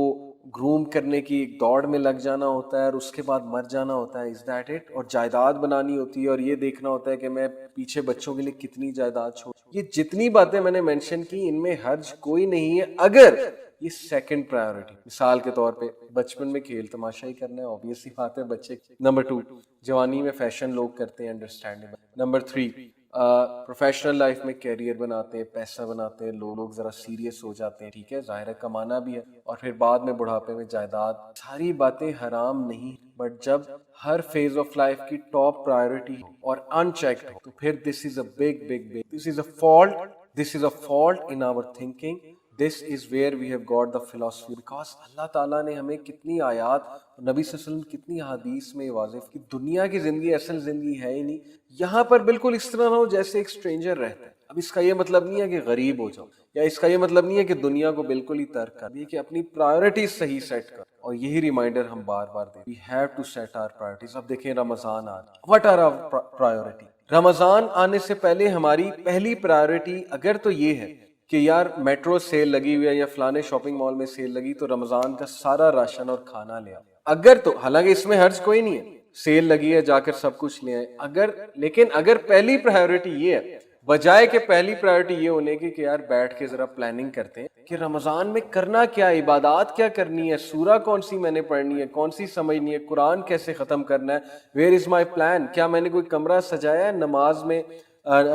گروم کرنے کی ایک دوڑ میں لگ جانا ہوتا ہے, اور اس کے بعد مر جانا ہوتا ہے. Is that it? اور جائیداد بنانی ہوتی ہے, اور یہ دیکھنا ہوتا ہے کہ میں پیچھے بچوں کے لیے کتنی جائیداد چھوڑ. یہ جتنی باتیں میں نے مینشن کی ان میں حرج کوئی نہیں ہے اگر یہ سیکنڈ پرائیورٹی. مثال کے طور پہ بچپن میں کھیل تماشا ہی کرنا ہے, آبویسلی بات ہے بچے. نمبر 2, جوانی میں فیشن لوگ کرتے ہیں, انڈرسٹینڈیبل. نمبر 3, پروفیشنل لائف میں کیریئر بناتے ہیں, پیسہ بناتے ہیں, لوگ ذرا سیریس ہو جاتے ہیں, ٹھیک ہے, ظاہر ہے کمانا بھی ہے, اور پھر بعد میں بڑھاپے میں جائیداد. ساری باتیں حرام نہیں, بٹ جب ہر فیز آف لائف کی ٹاپ پرائیورٹی اور ان چیکڈ ہو, تو پھر this is a big this is a fault in our thinking. This is where we have got the philosophy, because اللہ تعالیٰ نے ہمیں کتنی آیات, نبی صلی اللہ علیہ وسلم کتنی حدیث میں واضح کہ دنیا کی زندگی اصل زندگی ہے ہی نہیں. یہاں پر بالکل اس طرح نہ ہو جیسے ایک اسٹرینجر رہتا ہے. اب اس کا یہ مطلب نہیں ہے کہ غریب ہو جاؤ, یا اس کا یہ مطلب نہیں ہے کہ دنیا کو بالکل ہی ترک کر, یہ کہ اپنی پرائیورٹیز صحیح سیٹ کر. اور یہی ریمائنڈر ہم بار بار دیں, we have to set our priorities. اب دیکھیں رمضان آ رہا, what are our priority? رمضان آنے سے پہلے ہماری پہلی پرائیورٹی اگر تو یہ ہے کہ یار میٹرو سیل لگی ہوئی ہے یا فلانے شاپنگ مال میں سیل لگی تو رمضان کا سارا راشن اور کھانا لے آؤ. اگر تو حالانکہ اس میں حرج کوئی نہیں ہے, سیل لگی ہے جا کر سب کچھ لے آئے, لیکن اگر پہلی پرائیورٹی یہ ہے بجائے کہ پہلی پرائیورٹی یہ ہونے کی کہ یار بیٹھ کے ذرا پلاننگ کرتے ہیں کہ رمضان میں کرنا کیا, عبادات کیا کرنی ہے, سورہ کون سی میں نے پڑھنی ہے, کون سی سمجھنی ہے, قرآن کیسے ختم کرنا ہے, ویئر از مائی پلان, کیا میں نے کوئی کمرہ سجایا ہے نماز میں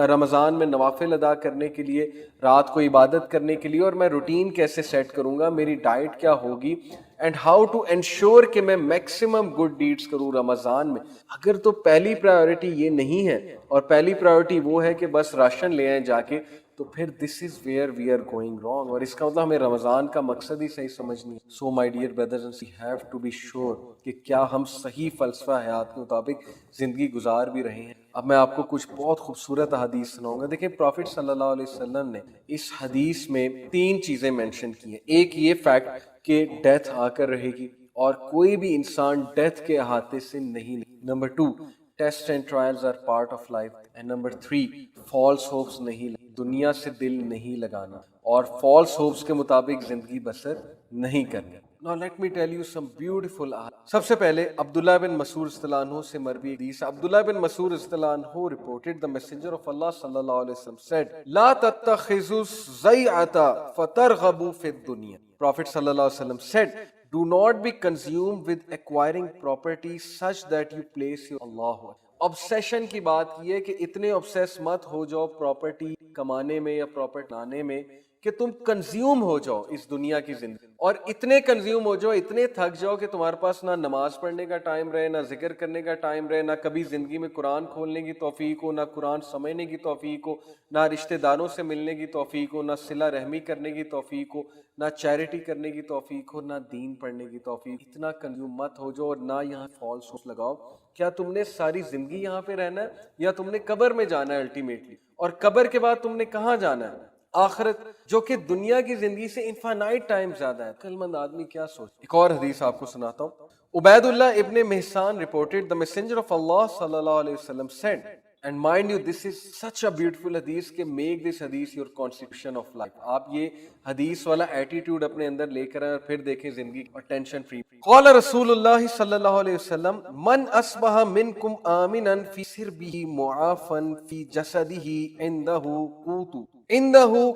رمضان میں نوافل ادا کرنے کے لیے, رات کو عبادت کرنے کے لیے, اور میں روٹین کیسے سیٹ کروں گا, میری ڈائٹ کیا ہوگی, اینڈ ہاؤ ٹو انشور کہ میں میکسیمم گڈ ڈیڈز کروں رمضان میں. اگر تو پہلی پرائیورٹی یہ نہیں ہے اور پہلی پرائیورٹی وہ ہے کہ بس راشن لے آئیں جا کے, تو پھر this is where we are going wrong, اور اس کا مطلب ہمیں رمضان کا مقصد ہی صحیح سمجھنی ہے. So my dear brothers and sisters, have to be sure کہ کیا ہم صحیح فلسفہ حیات کے مطابق زندگی گزار بھی رہے ہیں. اب میں آپ کو کچھ بہت خوبصورت حدیث سناؤں گا. دیکھیں پروفٹ صلی اللہ علیہ وسلم نے اس حدیث میں 3 چیزیں مینشن کی ہیں. ایک یہ فیکٹ کہ ڈیتھ آ کر رہے گی اور کوئی بھی انسان ڈیتھ کے احاطے سے نہیں. Number 2, test and trials are part of life. And number 3, false hopes نہیں, دنیا سے دل نہیں لگانا اور فالس ہوپس کے مطابق زندگی بسر نہیں کرنی. Now let me tell you some beautiful سب سے پہلے عبداللہ بن مسعود رضی اللہ عنہ سے مروی حدیث. عبداللہ بن مسعود رضی اللہ عنہ reported the messenger of Allah صلی اللہ علیہ وسلم said لا تتخذوا الزیعة فترغبوا فی الدنیا. Prophet صلی اللہ علیہ وسلم said do not be consumed with acquiring property such that you place your Allah. obsession کی بات کی ہے کہ اتنے obsess مت ہو جاؤ پراپرٹی کمانے میں یا پراپرٹی لانے میں کہ تم کنزیوم ہو جاؤ اس دنیا کی زندگی, اور اتنے کنزیوم ہو جاؤ, اتنے تھک جاؤ کہ تمہارے پاس نہ نماز پڑھنے کا ٹائم رہے, نہ ذکر کرنے کا ٹائم رہے, نہ کبھی زندگی میں قرآن کھولنے کی توفیق ہو, نہ قرآن سمجھنے کی توفیق ہو, نہ رشتہ داروں سے ملنے کی توفیق ہو, نہ صلہ رحمی کرنے کی توفیق ہو, نہ چیریٹی کرنے کی توفیق ہو, نہ دین پڑھنے کی توفیق. اتنا کنزیوم مت ہو جاؤ اور نہ یہاں فالس ہوپ لگاؤ. کیا تم نے ساری زندگی یہاں پہ رہنا ہے یا تم نے قبر میں جانا ہے الٹیمیٹلی, اور قبر کے بعد تم نے کہاں جانا ہے, آخرت, جو کہ دنیا کی زندگی سے انفینائٹ ٹائم زیادہ ہے. عقل مند آدمی کیا سوچ. ایک اور حدیث آپ کو سناتا ہوں. عبید اللہ ابن محسان reported the messenger of Allah صلی اللہ علیہ وسلم said, and mind you this is such a beautiful hadith کہ make this hadith your constitution of life. آپ یہ حدیث والا ایٹیٹیوڈ اپنے اندر لے کر آئیں اور پھر دیکھیں زندگی اور ٹینشن فری. قال رسول اللہ صلی اللہ علیہ وسلم من اصبح منکم آمنا فی سربہ معافا فی جسدہ عنده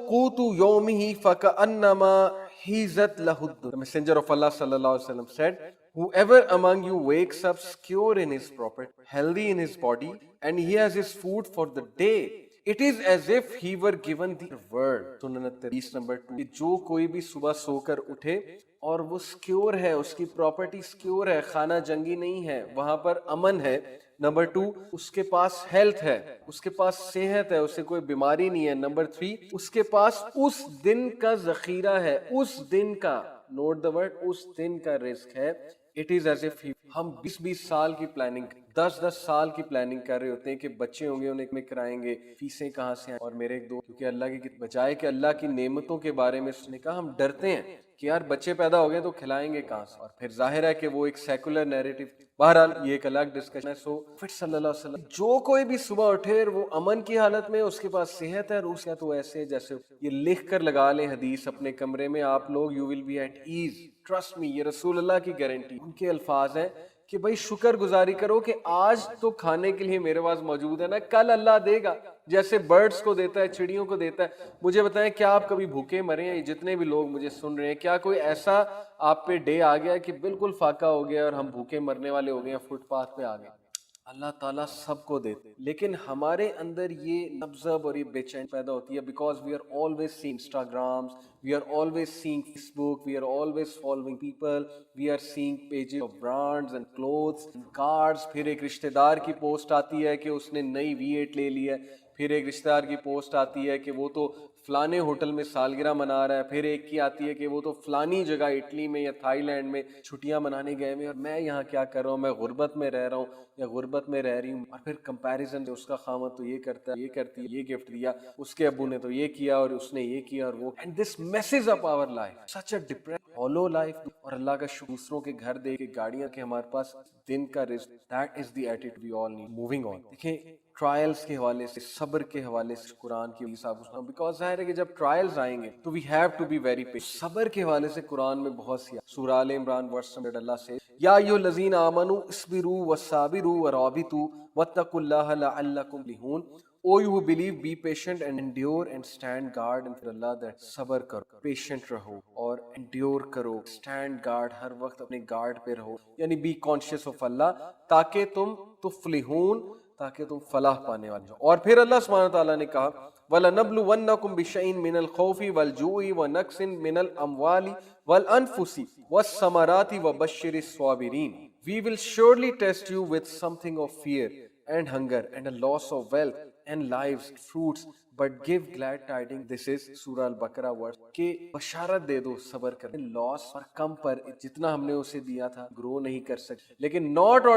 قوت یومہ فکأنما حیزت لہ الدنیا. The messenger of Allah صلی اللہ علیہ وسلم said whoever among you wakes up secure in his property, healthy in his body, and he has his food for the day, it is as if he were given the world. سنن الترمذی number 2, جو کوئی بھی صبح سو کر اٹھے اور وہ secure ہے, اس کی پراپرٹی سکیور ہے, خانہ جنگی نہیں ہے, وہاں پر امن ہے. نمبر 2, اس کے پاس ہیلتھ ہے, اس کے پاس صحت ہے, اسے کوئی بیماری نہیں ہے. نمبر 3, اس کے پاس اس دن کا ذخیرہ ہے, اس دن کا, نوٹ دا ورڈ, اس دن کا رزق ہے. It is as if ہم 20 سال کی پلاننگ, 10 سال کی پلاننگ کر رہے ہوتے ہیں کہ بچے ہوں گے انہیں میں کرائیں گے, فیسیں کہاں سے آئیں. اور میرے ایک دوست کیونکہ اللہ کی بجائے کہ اللہ کی نعمتوں کے بارے میں اس نے کہا ہم ڈرتے ہیں کہ یار بچے پیدا ہو گئے تو کھلائیں گے کہاں سے, اور پھر ظاہر ہے کہ وہ ایک سیکولر نیریٹو. بہرحال یہ ایک الگ ڈسکشن ہے. سو پھر صلی اللہ علیہ وسلم جو کوئی بھی صبح اٹھے اور وہ امن کی حالت میں, اس کے پاس صحت ہے, روح ہے, تو ایسے جیسے یہ لکھ کر لگا لیں حدیث اپنے کمرے میں, آپ لوگ you will be at ease, trust me, یہ رسول اللہ کی گارنٹی. ان کے الفاظ ہیں کہ بھائی شکر گزاری کرو کہ آج تو کھانے کے لیے میرے پاس موجود ہے نا, کل اللہ دے گا, جیسے برڈز کو دیتا ہے, چڑیوں کو دیتا ہے. مجھے بتائیں کیا آپ کبھی بھوکے مرے ہیں؟ جتنے بھی لوگ مجھے سن رہے ہیں, کیا کوئی ایسا آپ پہ ڈے آ گیا کہ بالکل فاقہ ہو گیا اور ہم بھوکے مرنے والے ہو گئے ہیں, فٹ پاتھ پہ آ گئے؟ اللہ تعالیٰ سب کو دیتے, لیکن ہمارے اندر یہ نبض اور یہ بے چین پیدا ہوتی ہے because we are always seeing Instagrams, we are always seeing Facebook, we are always following people, we are seeing pages of brands and clothes and cars. پھر ایک رشتہ دار کی پوسٹ آتی ہے کہ اس نے نئی V8 لے لی ہے, پھر ایک رشتہ دار کی پوسٹ آتی ہے کہ وہ تو فلانے ہوٹل میں سالگرہ منا رہا ہے, پھر ایک کی آتی ہے کہ وہ تو فلانی جگہ اٹلی میں یا تھائی لینڈ میں چھٹیاں منانے گئے ہیں, اور میں یہاں کیا کر رہا ہوں, میں غربت میں رہ رہا ہوں. یا غربت میں رہ رہی ہوں, اور پھر کمپیریزن, اس کا خامد تو یہ کرتا ہے, یہ کرتی ہے, یہ گفٹ دیا, اس کے ابو نے تو یہ کیا اور اس نے یہ کیا اور وہ, and this messes up our life, such a depressed hollow life. اور اللہ کا شکر, دوسروں کے گھر دے کے گاڑیاں کہ ہمارے پاس دن کا رزق, that is the attitude we all need. Moving on, دیکھیں ٹرائلز کے حوالے سے, صبر کے حوالے سے قرآن کی حساب سے, بیکاز ظاہر ہے کہ جب ٹرائلز آئیں گے تو we have to be very patient. صبر کے حوالے سے قرآن میں بہت سی, سورہ آل عمران ورس نمبر اللہ سے, یا ایھا الذین آمنوا اصبروا وصابروا ورابطوا واتقوا اللہ لعلکم تفلحون. O you who believe, be patient and endure and stand guard and for Allah that صبر کرو, patient رہو اور endure کرو, stand guard, ہر وقت اپنے guard پہ رہو, یعنی be conscious of اللہ, تاکہ تم تفلحون, تاکہ تم فلاح پانے والے ہو. اور پھر اللہ سبحانہ وتعالیٰ نے کہا وَلَنَبْلُوَنَّكُمْ بِشَيْءٍ مِّنَ الْخَوْفِ وَالْجُوعِ وَنَقْصٍ مِّنَ الْأَمْوَالِ وَالْأَنفُسِ وَالثَّمَرَاتِ وَبَشِّرِ الصَّابِرِينَ. We will surely test you with something of fear and hunger and a loss of wealth and lives, fruits, but give glad tidings. This is سورہ البقرہ ورس, کہ بشارت دے دو صبر کرنے. لاس اور کم پر جتنا ہم نے اسے دیا تھا گرو نہیں کر سکتے, لیکن not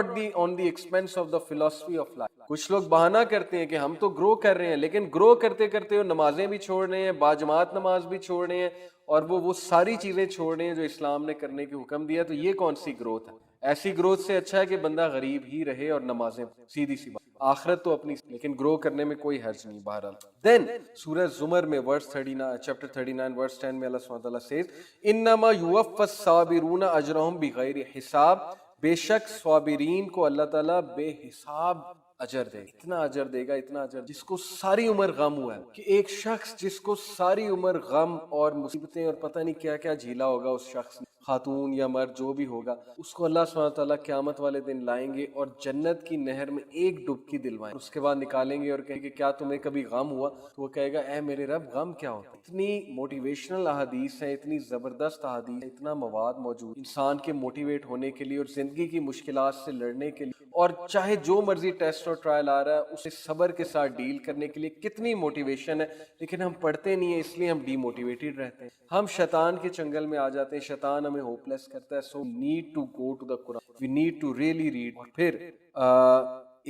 on the expense of the philosophy of life. کچھ لوگ بہانہ کرتے ہیں کہ ہم تو گرو کر رہے ہیں, لیکن گرو کرتے کرتے وہ نمازیں بھی چھوڑ رہے ہیں, باجماعت نماز بھی چھوڑ رہے ہیں, اور وہ ساری چیزیں چھوڑ رہے ہیں جو اسلام نے کرنے کے حکم دیا. تو یہ کون سی گروتھ ہے؟ ایسی گروتھ سے اچھا ہے کہ بندہ غریب ہی رہے اور نمازیں, سیدھی سی بات. آخرت تو اپنی, لیکن گرو کرنے میں کوئی حرج نہیں. بہرحال دین سورہ زمر میں ورس 39 چیپٹر 39 ورس 10 میں اللہ سبحانہ وتعالیٰ سیز انما یوفی الصابرون اجرہم بغیر حساب, بے شک صابرین کو اللہ تعالیٰ بے حساب اجر دے, اتنا اجر دے گا, اتنا اجر. جس کو ساری عمر غم ہوا ہے, کہ ایک شخص جس کو ساری عمر غم اور مصیبتیں اور پتہ نہیں کیا کیا جھیلا ہوگا, اس شخص خاتون یا مرد جو بھی ہوگا, اس کو اللہ سبحانہ تعالیٰ قیامت والے دن لائیں گے اور جنت کی نہر میں ایک ڈبکی دلوائیں, اس کے بعد نکالیں گے اور کہیں گے کیا تمہیں کبھی غم ہوا؟ تو وہ کہے گا اے میرے رب غم کیا ہوتا ہے. اتنی موٹیویشنل احادیث ہیں, اتنی زبردست احادیث, اتنا مواد موجود انسان کے موٹیویٹ ہونے کے لیے اور زندگی کی مشکلات سے لڑنے کے لیے, اور چاہے جو مرضی ٹیسٹ اور ٹرائل آ رہا ہے اسے صبر کے ساتھ ڈیل کرنے کے لیے کتنی موٹیویشن ہے. لیکن ہم پڑھتے نہیں ہیں, اس لیے ہم ڈی موٹیویٹڈ رہتے ہیں, ہم شیطان کے چنگل میں آ جاتے ہیں, شیطان ہمیں ہوپ لیس کرتا ہے. So need to go to the Quran, we need to really read. اور پھر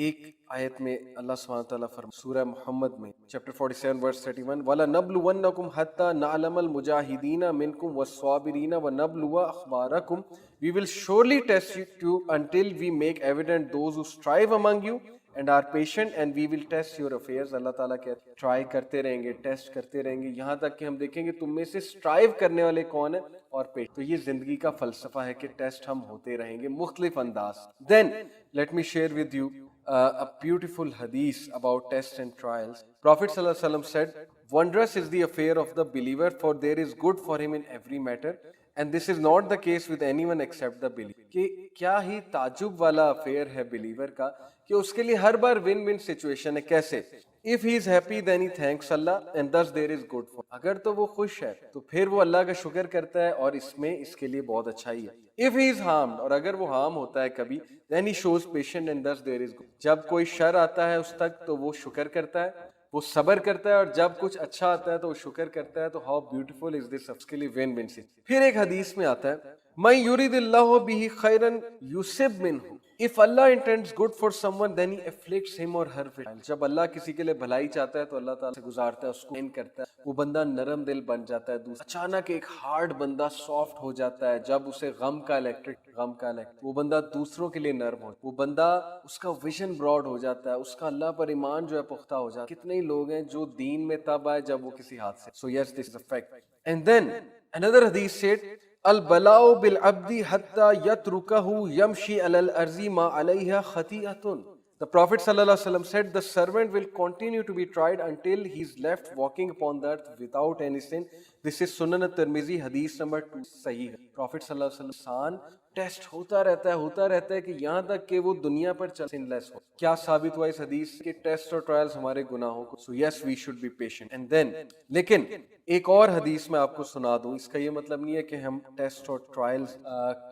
ایک آیت میں اللہ سبحانہ وتعالیٰ فرماتا سورہ محمد میں چیپٹر 47 ورس 31 وَلَنَبْلُوَنَّكُمْ حَتَّى نَعْلَمَ الْمُجَاهِدِينَ مِنْكُمْ وَالصَّابِرِينَ وَنَبْلُوَ أَخْبَارَكُمْ. We will surely test you until we make evident those who strive among you and are patient, and we will test your affairs. اللہ تعالیٰ کہتے ہیں ٹرائی کرتے رہیں گے, ٹیسٹ کرتے رہیں گے, یہاں تک کہ ہم دیکھیں گے تم میں سے اسٹرائیو کرنے والے کون ہیں اور پیش. تو یہ زندگی کا فلسفہ ہے کہ ٹیسٹ ہم ہوتے رہیں گے مختلف انداز. Then let me share with you a beautiful hadith about tests and trials. Prophet sallallahu alaihi wasallam said, wondrous is the affair of the believer, for there is good for him in every matter, and this is not the case with anyone except the believer. کہ کیا ہی تعجب والا affair ہے believer کا, کہ اس کے لیے ہر bar one one situation ہے. کیسے؟ if he is happy then he thanks Allah and thus there is good for him. اگر تو وہ خوش ہے تو پھر وہ اللہ کا شکر کرتا ہے اور اس میں اس کے لیے بہت اچھائی ہے. if he is harmed, اور اگر وہ ہارم ہوتا ہے کبھی, then he shows patience and thus there is good. جب کوئی شر آتا ہے اس تک تو وہ شکر کرتا ہے, وہ صبر کرتا ہے, اور جب کچھ اچھا آتا ہے تو وہ شکر کرتا ہے. تو how beautiful is this, اس کے لیے win win. پھر ایک حدیث میں آتا ہے مَن يُرِدِ اللَّهُ بِهِ خَيْرًا يُصِبْ مِنْهُ. If Allah intends good for someone then he afflicts him or her with. جب اللہ کسی کے لیے بھلائی چاہتا ہے تو اللہ تعالیٰ سے گزارتا ہے, اس کو ان کرتا ہے, وہ بندہ نرم دل بن جاتا ہے. اچانک ایک ہارڈ بندہ سافٹ ہو جاتا ہے جب اسے غم کا وہ بندہ دوسروں کے لیے نرم ہو, وہ بندہ اس کا ویژن براڈ ہو جاتا ہے, اس کا اللہ پر ایمان جو ہے پختہ ہو جاتا ہے. کتنے ہی لوگ ہیں جو دین میں تب آئے جب وہ کسی حادثے سے. So yes, this is a fact. And then another hadith said البلاء بالعبد حتى يتركه يمشي على الارض ما عليها خطيئة. The Prophet ﷺ said the servant will continue to be tried until he is left walking upon the earth without any sin. This is Sunan at-Tirmidhi hadith number 2 صحیح ہے. Prophet ﷺ ٹیسٹ ہوتا رہتا ہے کہ یہاں تک کہ وہ دنیا پر سن لیس ہو. کیا ثابت ہوا اس حدیث کے ٹیسٹ اور ٹرائلز ہمارے گناہوں کو. So yes, we should be patient. And then لیکن ایک اور حدیث میں آپ کو سنا دوں. اس کا یہ مطلب نہیں ہے کہ ہم ٹیسٹ اور ٹرائلز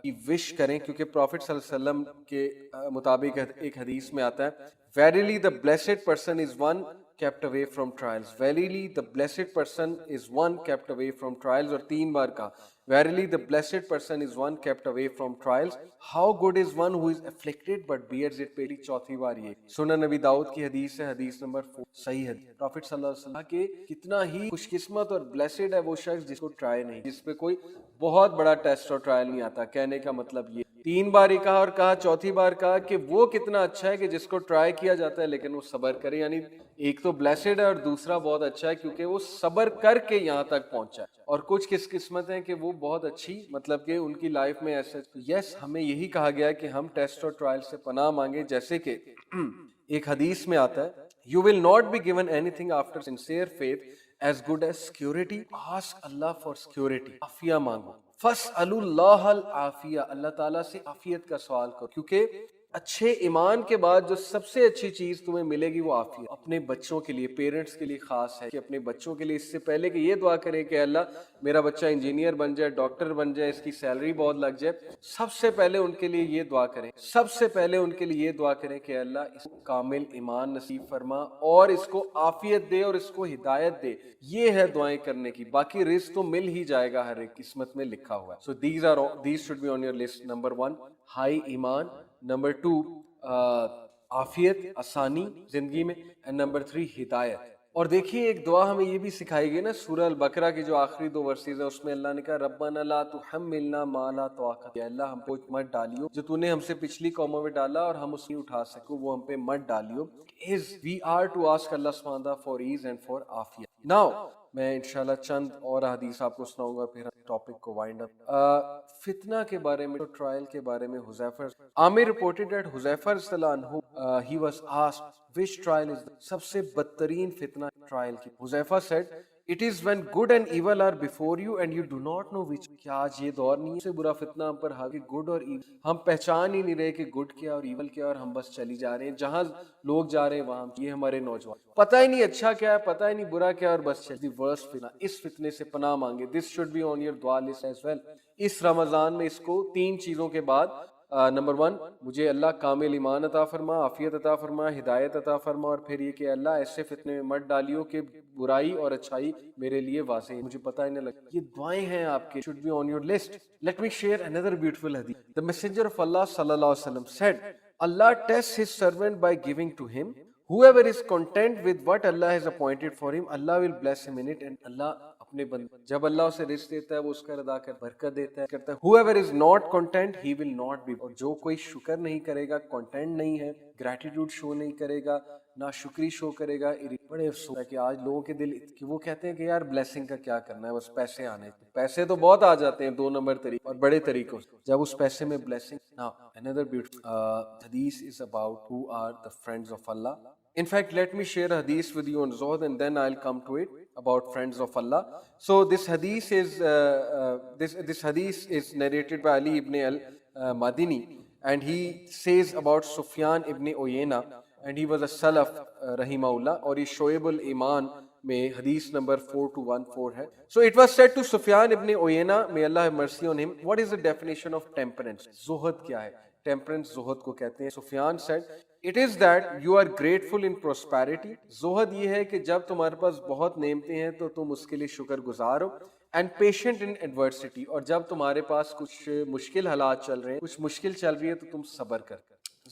کی وش کریں, کیونکہ پروفٹ صلی اللہ علیہ وسلم کے مطابق ایک حدیث میں آتا ہے Verily the blessed person is one kept away from trials. Verily the blessed person is one kept away from trials. اور 3 بار کہا Verily the blessed person is one kept away from trials. How good is one who is afflicted but bears it. پہلی 4تھی بار یہ سنن نبی داؤد کی حدیث ہے, حدیث نمبر 4 صحیح ہے. پروفٹ صلی اللہ علیہ وسلم کہ کتنا ہی خوش قسمت اور بلیسڈ ہے وہ شخص جس کو ٹرائی نہیں, جس پہ کوئی بہت بڑا ٹیسٹ اور ٹرائل نہیں آتا. کہنے کا مطلب یہ 3 بار ہی کہا اور کہا 4تھی بار کہا کہ وہ کتنا اچھا ہے کہ جس کو ٹرائی کیا جاتا ہے لیکن وہ صبر کرے. یعنی ایک تو بلیسڈ ہے اور دوسرا بہت اچھا ہے کیونکہ وہ صبر کر کے یہاں تک پہنچا ہے. اور کچھ کس قسمت ہیں کہ وہ بہت اچھی, مطلب کہ ان کی لائف میں ایسے یس ہمیں یہی کہا گیا ہے کہ ہم ٹیسٹ اور ٹرائل سے پناہ مانگے. جیسے کہ ایک حدیث میں آتا ہے You will not be given anything after sincere faith as good as security. Ask Allah for security. Aafia مانگو. فَاسْأَلُوا اللَّهَ الْعَافِيَةَ. اللہ تعالیٰ سے عافیت کا سوال کرو, کیونکہ اچھے ایمان کے بعد جو سب سے اچھی چیز تمہیں ملے گی وہ عافیت. اپنے بچوں کے لیے, پیرنٹس کے لیے خاص ہے کہ اپنے بچوں کے لیے اس سے پہلے کہ یہ دعا کرے کہ اللہ میرا بچہ انجینئر بن جائے, ڈاکٹر بن جائے, اس کی سیلری بہت لگ جائے, سب سے پہلے ان کے لیے یہ دعا کریں, سب سے پہلے ان کے لیے یہ دعا کریں کہ اللہ اس کو کامل ایمان نصیب فرما اور اس کو عافیت دے اور اس کو ہدایت دے. یہ ہے دعائیں کرنے کی. باقی رزق تو مل ہی جائے گا, ہر ایک قسمت میں لکھا ہوا ہے. So these should be on your list. Number 1 high ایمان, نمبر 2 عافیت, آسانی زندگی میں, اینڈ نمبر 3 ہدایت. اور دیکھیے ایک دعا ہمیں یہ بھی سکھائی گئی نا, سورہ البقرہ کی جو آخری 2 ورسز ہیں اس میں اللہ نے کہا ربنا لا تحملنا ما لا طاقت. یا اللہ ہم کو مت ڈالیو جو تو نے ہم سے پچھلی قوموں میں ڈالا اور ہم اس نہیں اٹھا سکو, وہ ہم پہ مت ڈالیو. We are to ask Allah subhanahu wa ta'ala for ease and for عافیت. Now میں انشاءاللہ چند اور حدیث آپ کو سناؤں گا, پھر ٹاپک کو وائنڈ اپ. فتنہ کے بارے میں, ٹرائل کے بارے میں حذیفہ, عامر reported that حذیفہ رضی اللہ عنہ he was asked which trial is سب سے بدترین فتنہ ٹرائل کی. Huzaifa said it is when good and evil are before you and you do not know which. کیا آج یہ دور نہیں ہے سے برا فتنہ ہم پر حاوی گڈ اور ایول, ہم پہچان ہی نہیں رہے کہ گڈ کیا اور ایول کیا, اور ہم بس چلی جا رہے ہیں جہاں لوگ جا رہے ہیں وہاں. یہ ہمارے نوجوان پتہ ہی نہیں اچھا کیا ہے, پتہ ہی نہیں برا کیا, اور بس دی ورسٹ فتنہ. اس فتنے سے پناہ مانگے. This should be on your dua list as well. اس رمضان میں اس کو 3 چیزوں کے بعد نمبر 1 مجھے اللہ کامل ایمان عطا فرما, عافیت عطا فرما, ہدایت عطا فرما, اور پھر یہ کہ اللہ ایسے فتنے میں مت ڈالیو کہ برائی اور اچھائی میرے لیے واضح مجھے پتہ ہی نہ لگے. یہ دعائیں ہیں آپ کے, should be on your list. Let me share another beautiful hadith. The messenger of Allah sallallahu alaihi wasallam said Allah tests his servant by giving to him. Whoever is content with what Allah has appointed for him, Allah will bless him in it. And Allah اپنے بندے جب اللہ اسے رزق دیتا ہے وہ اس کا ادا کر برکت دیتا ہے کرتا ہے. Whoever is not content, he will not be. اور جو کوئی شکر نہیں کرے گا, کنٹینٹ نہیں ہے, گریٹیٹیوڈ شو نہیں کرے گا, نہ شکری شو کرے گا. بڑے افسوس ہے کہ آج لوگوں کے دل کہ وہ کہتے ہیں کہ یار بلیسنگ کا کیا کرنا ہے, بس پیسے آنے. پیسے تو بہت آ جاتے ہیں 2 نمبر طریقے اور بڑے طریقوں سے, جب اس پیسے میں blessing. Now another beautiful hadith is about who are the friends of Allah. In fact, let me share a hadith with you on Zuhd and then I'll come to it about friends of Allah. So this hadith is hadith is narrated by Ali ibn al-Madini, and he says about Sufyan ibn Uyayna, and he was a Salaf rahimahullah, اور یہ شعب الایمان میں حدیث number 4214 ہے. So it was said to Sufyan ibn Uyayna, may Allah have mercy on him, what is the definition of temperance? زہد کیا ہے؟ Temperance زہد کو کہتے ہیں. سفیان said it is that you are grateful in prosperity. زہد یہ ہے کہ جب تمہارے پاس بہت نعمتیں ہیں تو تم اس کے لیے شکر گزار ہو. and patient in adversity, اور جب تمہارے پاس کچھ مشکل حالات چل رہے ہیں, کچھ مشکل چل رہی ہے تو تم صبر کر.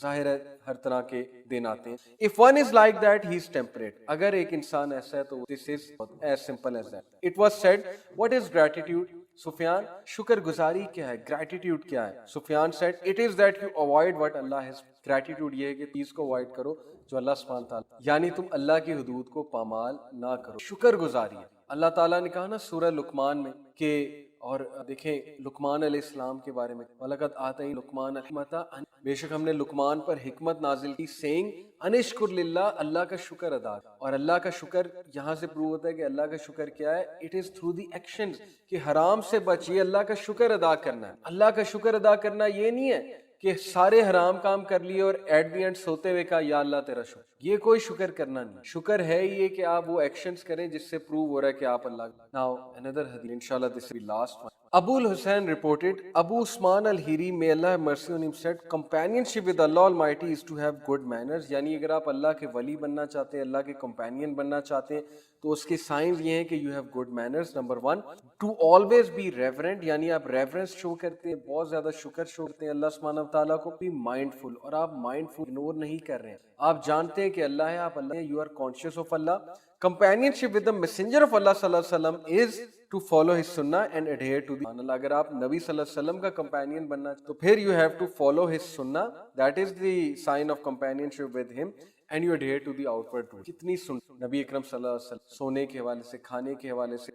ظاہر ہے ہر طرح کے دن آتے ہیں. if one is like that, he is temperate. اگر ایک انسان ایسا ہے تو this is as simple as that. it was said what is gratitude? سفیان شکر گزاری کیا ہے, گریٹیٹیوڈ کیا ہے؟ سفیان said it is that you avoid what Allah has. Gratitude یہ ہے کہ چیز کو اوائڈ کرو جو اللہ سبحانہ تعالیٰ, یعنی تم اللہ کی حدود کو پامال نہ کرو. شکر گزاری ہے. اللہ تعالیٰ نے کہا نا سورہ لقمان میں کہ, اور دیکھیں لقمان علیہ السلام کے بارے میں, وَلَقَدْ آتَيْنَا لُقْمَانَ الْحِكْمَةَ, بے شک ہم نے لقمان پر حکمت نازل کی, سینگ انشکر للہ, اللہ کا شکر ادا. اور اللہ کا شکر یہاں سے پروو ہوتا ہے کہ اللہ کا شکر کیا ہے, it is through the actions, کہ حرام سے بچیے, اللہ کا شکر ادا کرنا ہے. اللہ کا شکر ادا کرنا یہ نہیں ہے کہ سارے حرام کام کر لیے اور ایٹ دی اینڈ سوتے ہوئے کہا یا اللہ تیرا شکر. یہ کوئی شکر کرنا نہیں. شکر ہے یہ کہ آپ وہ ایکشنز کریں جس سے پروو ہو رہا ہے کہ آپ اللہ. Now another hadith, inshallah this will be last one. Abu al-Hussein reported, Abu Usman al-Hiri, may Allah have mercy on him, said, companionship with Allah Almighty is to have good manners. یعنی اگر آپ اللہ کے ولی بننا چاہتے ہیں, اللہ کے companion بننا چاہتے ہیں, تو اس کے سائنز یہ ہیں کہ you have good manners. Number 1, to always be reverent, یعنی آپ ریورنس شو کرتے ہیں, بہت زیادہ شکر شو کرتے ہیں اللہ سبحانہ وتعالیٰ کو. be mindful, اور آپ mindful اگنور نہیں کر رہے ہیں, آپ جانتے ہیں کہ اللہ ہے, آپ اللہ ہیں, you are conscious of Allah. Companionship with the messenger of Allah صلی اللہ علیہ وسلم is to follow his sunnah and adhere to the sunnah. اگر آپ نبی صلی اللہ علیہ وسلم کا کمپینین بننا تو پھر you have to follow his sunnah, that is the sign of companionship with him, and you adhere to the outward rule. کتنی نبی اکرم صلی اللہ علیہ وسلم سونے کے حوالے سے, کھانے کے حوالے سے,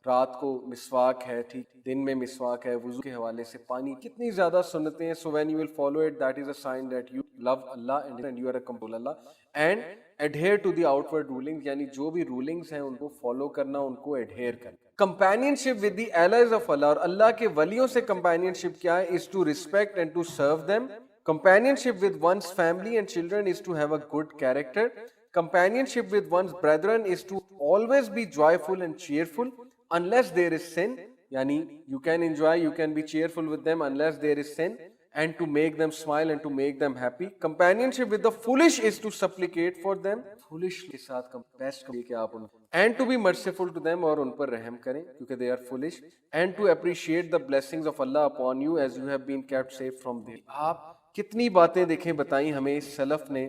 رات کو مسواک ہے, ٹھیک, دن میں مسواک ہے, وضو کے حوالے سے, پانی, کتنی زیادہ سنتیں ہیں. So when you will follow it, that is a sign that you love Allah and you are a companion of Allah. And adhere to the outward rulings, یعنی جو بھی rulings ہیں ان کو follow کرنا, ان کو adhere کرنا. Companionship with the allies of Allah, اور اللہ کے ولیوں سے companionship کیا ہے, is to respect and to serve them. Companionship with one's family and children is to have a good character. Companionship with one's brethren is to always be joyful and cheerful unless there is sin. Yani you can enjoy, you can be cheerful with them unless there is sin, and to make them smile and to make them happy. Companionship with the foolish is to supplicate for them. Foolish کے ساتھ best کہ آپ ان, and to be merciful to them, اور ان پر رحم کریں کیونکہ they are foolish, and to appreciate the blessings of Allah upon you as you have been kept safe from them. آپ کتنی باتیں دیکھیں بتائیں ہمیں سلف نے.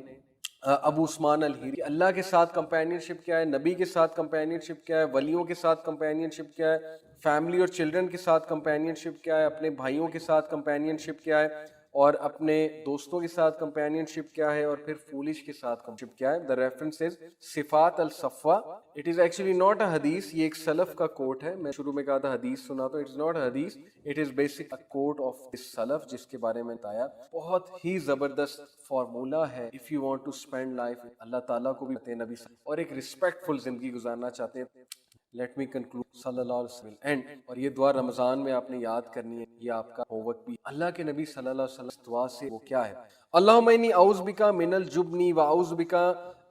ابو عثمان الہیری, اللہ کے ساتھ کمپینینشپ کیا ہے, نبی کے ساتھ کمپینینشپ کیا ہے, ولیوں کے ساتھ کمپینینشپ کیا ہے, فیملی اور چلڈرن کے ساتھ کمپینینشپ کیا ہے, اپنے بھائیوں کے ساتھ کمپینینشپ کیا ہے, اور اپنے دوستوں کے ساتھ کمپینینشپ کیا ہے, اور پھر فولش کے ساتھ کمپینینشپ کیا ہے. The reference is صفات الصفوہ. It is actually not a حدیث, یہ ایک سلف کا کوٹ ہے. میں شروع میں کہا تھا حدیث سنا تو, it is not a حدیث, it is basic a quote of this سلف جس کے بارے میں بتایا. بہت ہی زبردست فارمولا ہے if you want to spend life. اللہ تعالیٰ کو بھی نبی اور ایک رسپیکٹفل زندگی گزارنا چاہتے ہیں. لیٹ می کنکلوڈ صلی اللہ علیہ وسلم اینڈ, اور یہ دعا رمضان میں آپ نے یاد کرنی ہے, یہ آپ کا ہوم ورک بھی. اللہ کے نبی صلی اللہ علیہ وسلم دعا سے وہ کیا ہے, اللہم انی اعوذ بک من الجبن واعوذ بک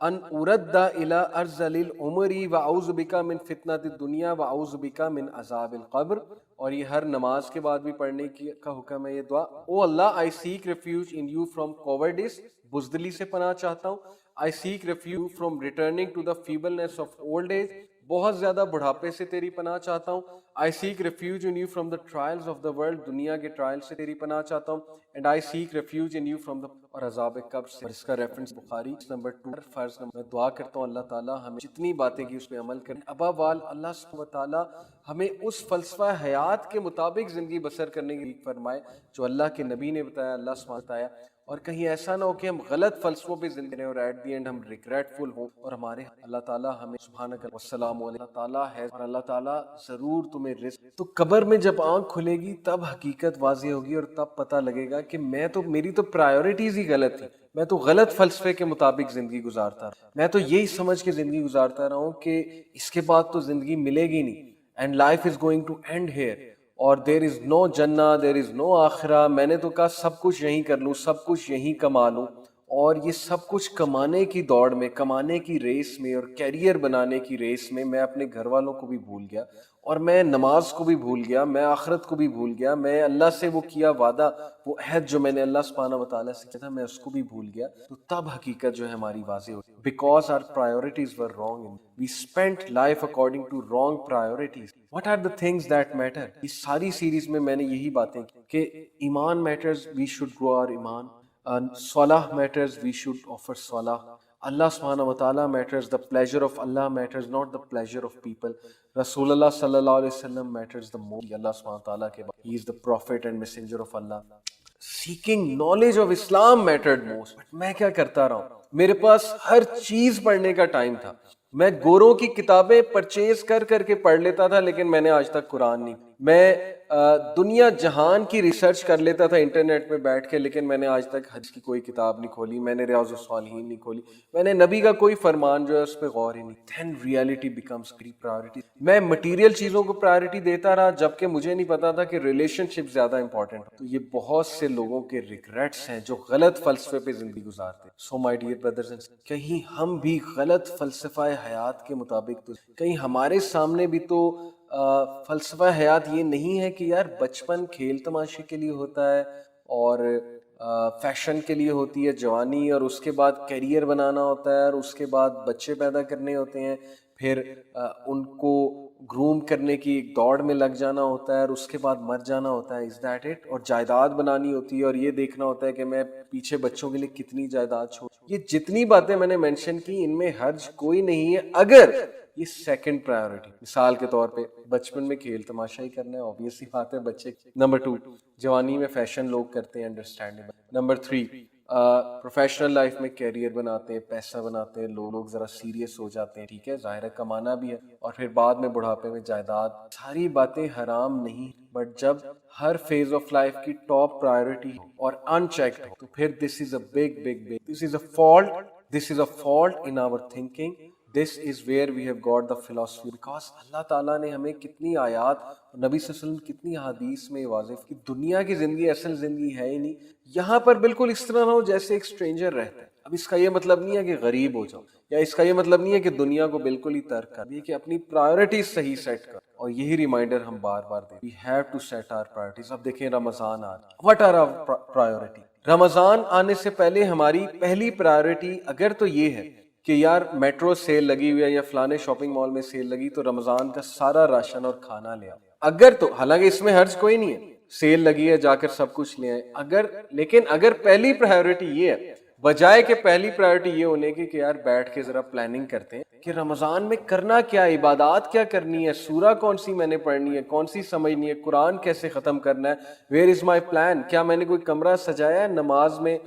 ان ارد الی ارذل العمر واعوذ بک من فتنۃ الدنیا واعوذ بک من عذاب القبر. اور یہ ہر نماز کے بعد بھی پڑھنے کا حکم ہے یہ دعا. او اللہ, I seek refuge in you from cowardice, بزدلی سے پناہ چاہتا ہوں. I seek refuge from returning to the feebleness of old age, بہت زیادہ بڑھاپے سے تیری پناہ چاہتا ہوں. I seek refuge in you from the trials of the world, دنیا کے ٹرائل سے تیری پناہ چاہتا ہوں. And I seek refuge in you from the, اور عذاب قبر سے. اس کا ریفرنس بخاری نمبر 2 فرض نمبر. میں دعا کرتا ہوں اللہ تعالیٰ ہمیں جتنی باتیں کی اس پہ عمل کریں. ابا وال اللہ سبحانہ وتعالیٰ ہمیں اس فلسفہ حیات کے مطابق زندگی بسر کرنے کی فرمائے جو اللہ کے نبی نے بتایا, اللہ سبحانہ بتایا, اور کہیں ایسا نہ ہو کہ ہم غلط فلسفوں پہ زندگی رہیں اور ایٹ دی اینڈ ہم ریگریٹفل ہوں. اور ہمارے اللہ تعالیٰ ہمیں سبحانک والسلام علیہ, اللہ تعالیٰ ہے اور اللہ تعالیٰ ضرور تمہیں رزق. تو قبر میں جب آنکھ کھلے گی تب حقیقت واضح ہوگی, اور تب پتہ لگے گا کہ میری تو پرائیورٹیز ہی غلط تھی, میں تو غلط فلسفے کے مطابق زندگی گزارتا رہا, میں تو یہی سمجھ کے زندگی گزارتا رہا ہوں کہ اس کے بعد تو زندگی ملے گی نہیں, and life is going to end here, اور دیر از نو جنہ, دیر از نو آخرہ. میں نے تو کہا سب کچھ یہیں کر لوں, سب کچھ یہیں کما لوں, اور یہ سب کچھ کمانے کی دوڑ میں, کمانے کی ریس میں, اور کیریئر بنانے کی ریس میں میں اپنے گھر والوں کو بھی بھول گیا, اور میں نماز کو بھی بھول گیا, میں آخرت کو بھی بھول گیا, میں اللہ سے وہ کیا وعدہ, وہ عہد جو میں نے اللہ سبحانہ وتعالیٰ سے کیا تھا, میں اس کو بھی بھول گیا. تو تب حقیقت جو ہے ہماری واضح ہوئی, because our priorities were wrong, we spent life according to wrong priorities. What are the things that matter? اس ساری سیریز میں میں نے یہی باتیں کی کہ ایمان matters, we should grow our ایمان. صلاح matters, we should offer صلاح. اللہ سبحانہ وتعالیٰ matters, the pleasure of Allah matters, not the pleasure of people. رسول اللہ صلی اللہ علیہ وسلم matters the most. اللہ سبحانہ وتعالیٰ کے بعد he is the prophet and messenger of Allah. Seeking knowledge of Islam mattered most. But میں کیا کرتا رہا ہوں, میرے پاس ہر چیز پڑھنے کا ٹائم تھا. میں گوروں کی کتابیں پرچیز کر کے پڑھ لیتا تھا, لیکن میں نے آج تک قرآن نہیں. میں دنیا جہان کی ریسرچ کر لیتا تھا انٹرنیٹ پہ بیٹھ کے, لیکن میں نے آج تک حدیث کی کوئی کتاب نہیں کھولی, میں نے ریاض الصالحین نہیں کھولی, میں نے نبی کا کوئی فرمان جو ہے اس پہ غور ہی نہیں. Then reality becomes priority. میں مٹیریل چیزوں کو پرائورٹی دیتا رہا, جبکہ مجھے نہیں پتا تھا کہ ریلیشن شپ زیادہ امپورٹنٹ. تو یہ بہت سے لوگوں کے ریگریٹس ہیں جو غلط فلسفے پہ زندگی گزارتے. So my dear brothers and sisters, کہیں ہم بھی غلط فلسفہ حیات کے مطابق, تو کہیں ہمارے سامنے بھی تو فلسفہ حیات یہ نہیں ہے کہ یار بچپن کھیل تماشے کے لیے ہوتا ہے اور فیشن کے لیے ہوتی ہے جوانی، اور اس کے بعد کیریئر بنانا ہوتا ہے، اور اس کے بعد بچے پیدا کرنے ہوتے ہیں، پھر ان کو گروم کرنے کی ایک دوڑ میں لگ جانا ہوتا ہے، اور اس کے بعد مر جانا ہوتا ہے. Is that it? اور جائیداد بنانی ہوتی ہے، اور یہ دیکھنا ہوتا ہے کہ میں پیچھے بچوں کے لیے کتنی جائیداد چھوڑ. یہ جتنی باتیں میں نے مینشن کی ان میں حرج کوئی نہیں ہے اگر یہ سیکنڈ پرائیورٹی. مثال کے طور پہ بچپن میں کھیل تماشا ہی کرنا ہے، obvious سی بات ہے بچے. نمبر 2 جوانی میں فیشن لوگ کرتے ہیں، انڈرسٹینڈیبل. نمبر 3 پروفیشنل لائف میں کیریئر بناتے ہیں، پیسہ بناتے ہیں، لوگ ذرا سیریس ہو جاتے ہیں، ٹھیک ہے، ظاہر ہے کمانا بھی ہے، اور پھر بعد میں بڑھاپے میں جائیداد. ساری باتیں حرام نہیں، بٹ جب ہر فیز آف لائف کی ٹاپ پرائیورٹی اور ان چیکڈ ہو تو پھر this is a big this is a fault in our thinking. This is where we have got the philosophy, because اللہ تعالیٰ نے ہمیں کتنی آیات، نبی صلی اللہ علیہ وسلم کتنی حدیث میں واضح کہ دنیا کی زندگی اصل زندگی ہے ہی نہیں. یہاں پر بالکل اس طرح ہو جیسے ایک اسٹرینجر رہتا ہے. اب اس کا یہ مطلب نہیں ہے کہ غریب ہو جاؤ، یا اس کا یہ مطلب نہیں ہے کہ دنیا کو بالکل ہی ترک کر، یہ کہ اپنی پرائیورٹیز صحیح سیٹ کر. اور یہی ریمائنڈر ہم بار بار دیں، we have to set our priorities. اب دیکھیں رمضان آ رہا ہے، what are our priority؟ رمضان آنے سے پہلے ہماری پہلی پرائیورٹی اگر تو یہ ہے کہ یار میٹرو سیل لگی ہوئی ہے یا فلانے شاپنگ مال میں سیل لگی تو رمضان کا سارا راشن اور کھانا لے آؤ. اگر تو حالانکہ اس میں حرج کوئی نہیں ہے، سیل لگی ہے جا کر سب کچھ لے آئے، لیکن اگر پہلی پرائیورٹی یہ ہے، بجائے کہ پہلی پرائیورٹی یہ ہونے کی کہ یار بیٹھ کے ذرا پلاننگ کرتے ہیں کہ رمضان میں کرنا کیا، عبادات کیا کرنی ہے، سورہ کون سی میں نے پڑھنی ہے، کون سی سمجھنی ہے، قرآن کیسے ختم کرنا ہے، ویئر از مائی پلان، کیا میں نے کوئی کمرہ سجایا ہے نماز میں،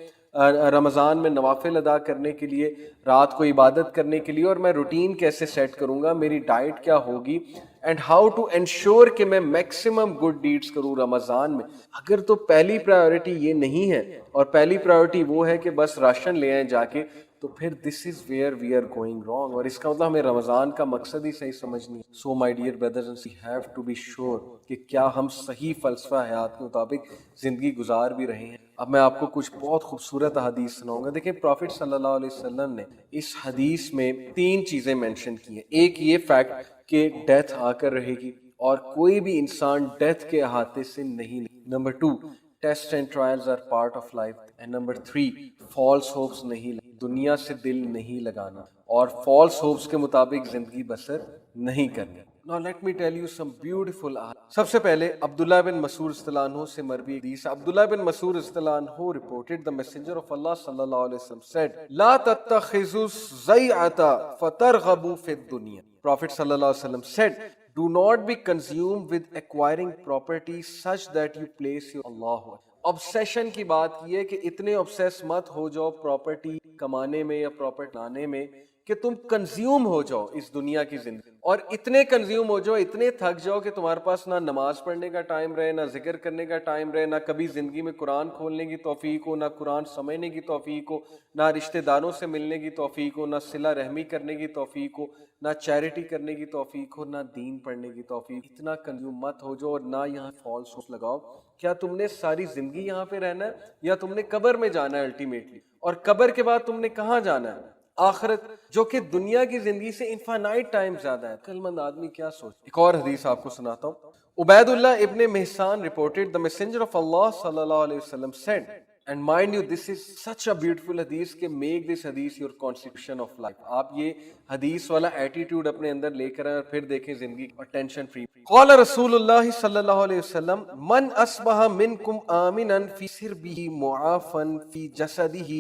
رمضان میں نوافل ادا کرنے کے لیے، رات کو عبادت کرنے کے لیے، اور میں روٹین کیسے سیٹ کروں گا، میری ڈائٹ کیا ہوگی، اینڈ ہاؤ ٹو انشور کہ میں میکسیمم گڈ ڈیڈز کروں رمضان میں. اگر تو پہلی پرائیورٹی یہ نہیں ہے اور پہلی پرائیورٹی وہ ہے کہ بس راشن لے آئیں جا کے، تو پھر this is where we are going wrong. اور اس کا مطلب ہمیں رمضان کا مقصد ہی صحیح سمجھنی ہے. So my dear brothers and sisters, we have to be sure کہ کیا ہم صحیح فلسفہ حیات کے مطابق زندگی گزار بھی رہے ہیں. اب میں آپ کو کچھ بہت خوبصورت حدیث سناؤں گا. دیکھیں پروفٹ صلی اللہ علیہ وسلم نے اس حدیث میں 3 چیزیں مینشن کی ہیں. ایک یہ فیکٹ کہ ڈیتھ آ کر رہے گی اور کوئی بھی انسان ڈیتھ کے احاطے سے نہیں. Number 2 test and trials are part of life. And number 3 false hopes نہیں، دنیا سے دل نہیں لگانا اور فالس ہوپس کے مطابق زندگی بسر نہیں کرنی. Now let me tell you some beautiful سب سے پہلے عبداللہ بن مسعود رضی اللہ عنہ سے مروی حدیث. عبداللہ بن مسعود رضی اللہ عنہ reported the messenger of Allah صلی اللہ علیہ وسلم said لا تتخذوا الضیعة فترغبوا فی الدنیا. Prophet صلی اللہ علیہ وسلم said do not be consumed with acquiring property such that you place your Allah. obsession کی بات یہ ہے کہ اتنے obsess مت ہو جاؤ پراپرٹی کمانے میں یا پراپرٹی لانے میں کہ تم کنزیوم ہو جاؤ اس دنیا کی زندگی، اور اتنے کنزیوم ہو جاؤ، اتنے تھک جاؤ کہ تمہارے پاس نہ نماز پڑھنے کا ٹائم رہے، نہ ذکر کرنے کا ٹائم رہے، نہ کبھی زندگی میں قرآن کھولنے کی توفیق ہو، نہ قرآن سمجھنے کی توفیق ہو، نہ رشتہ داروں سے ملنے کی توفیق ہو، نہ صلہ رحمی کرنے کی توفیق ہو، نہ چیریٹی کرنے کی توفیق ہو، نہ دین پڑھنے کی توفیق. اتنا کنزیوم مت ہو جاؤ اور نہ یہاں فالس ہوپ لگاؤ. کیا تم نے ساری زندگی یہاں پہ رہنا ہے یا تم نے قبر میں جانا ہے الٹیمیٹلی؟ اور قبر کے بعد تم نے کہاں جانا ہے؟ آخرت، جو کہ دنیا کی زندگی سے انفینائٹ ٹائم زیادہ ہے. عقل مند آدمی کیا سوچ. ایک اور حدیث آپ کو سناتا ہوں. عبید اللہ ابن محسان reported the messenger of Allah صلی اللہ علیہ وسلم said and mind you this is such a beautiful hadith کہ make this hadith your constitution of life. آپ یہ حدیث والا ایٹیٹیوڈ اپنے اندر لے کر آئیں اور پھر دیکھیں زندگی اور ٹینشن فری. قال رسول اللہ صلی اللہ علیہ وسلم من اصبح منکم آمنا فی سربہ معافا فی جسدہ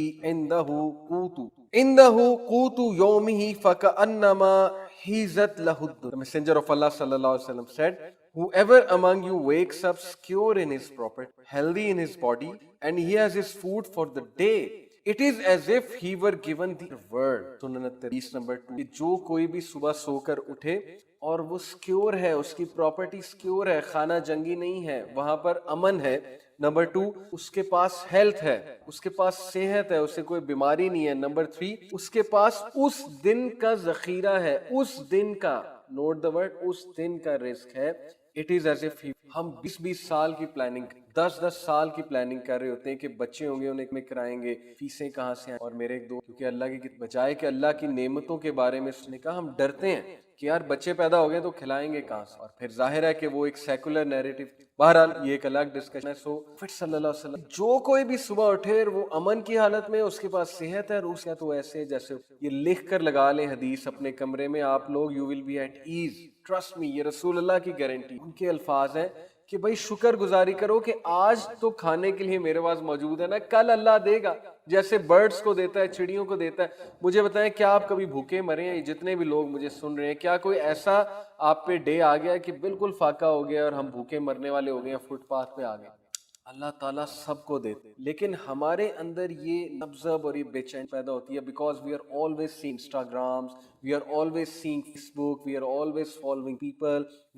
عنده قوت یومہ فکأنما حیزت لہ الدنیا. The messenger of Allah صلی اللہ علیہ وسلم said whoever among you wakes up secure in his property, healthy in his body, and he has his food for the day, it is as if he were given the word. سنن الترغیب number 2 جو کوئی بھی صبح سو کر اٹھے اور وہ secure ہے، اس کی پراپرٹی سکیور ہے، خانہ جنگی نہیں ہے، وہاں پر امن ہے. نمبر 2 اس کے پاس ہیلتھ ہے، اس کے پاس صحت ہے، اسے کوئی بیماری نہیں ہے. نمبر 3 اس کے پاس اس دن کا ذخیرہ ہے، اس دن کا، نوٹ دا ورڈ، اس دن کا رزق ہے. It is as if ہم 20 سال کی پلاننگ 10-10 سال کی پلاننگ کر رہے ہوتے ہیں کہ بچے ہوں گے انہیں میں کرائیں گے, فیسیں کہاں سے آئیں. اور میرے ایک دو کیونکہ اللہ کی بجائے کہ اللہ کی نعمتوں کے بارے میں اس نے کہا ہم ڈرتے ہیں کہ یار بچے پیدا ہو گئے تو کھلائیں گے کہاں سے, اور پھر ظاہر ہے کہ وہ ایک سیکولر نیریٹو. بہرحال یہ ایک الگ ڈسکشن ہے. سو صلی اللہ علیہ وسلم جو کوئی بھی صبح اٹھے وہ امن کی حالت میں, اس کے پاس صحت ہے, روح ہے, تو ایسے جیسے یہ لکھ کر لگا لیں حدیث اپنے کمرے میں آپ لوگ, you will be at ease, trust me, یہ رسول اللہ کی گارنٹی. ان کے الفاظ ہیں کہ بھائی شکر گزاری کرو کہ آج تو کھانے کے لیے میرے پاس موجود ہے نا, کل اللہ دے گا جیسے برڈز کو دیتا ہے, چڑیوں کو دیتا ہے. مجھے بتائیں کیا آپ کبھی بھوکے مرے ہیں؟ جتنے بھی لوگ مجھے سن رہے ہیں, کیا کوئی ایسا آپ پہ ڈے آ گیا کہ بالکل فاقہ ہو گیا اور ہم بھوکے مرنے والے ہو گئے ہیں, فٹ پاتھ پہ آ گئے؟ اللہ تعالیٰ سب کو دیتے, لیکن ہمارے اندر یہ نبض اور یہ بے چین پیدا ہوتی ہے because we are always seeing Instagrams, we are always seeing Facebook, we are always following people, we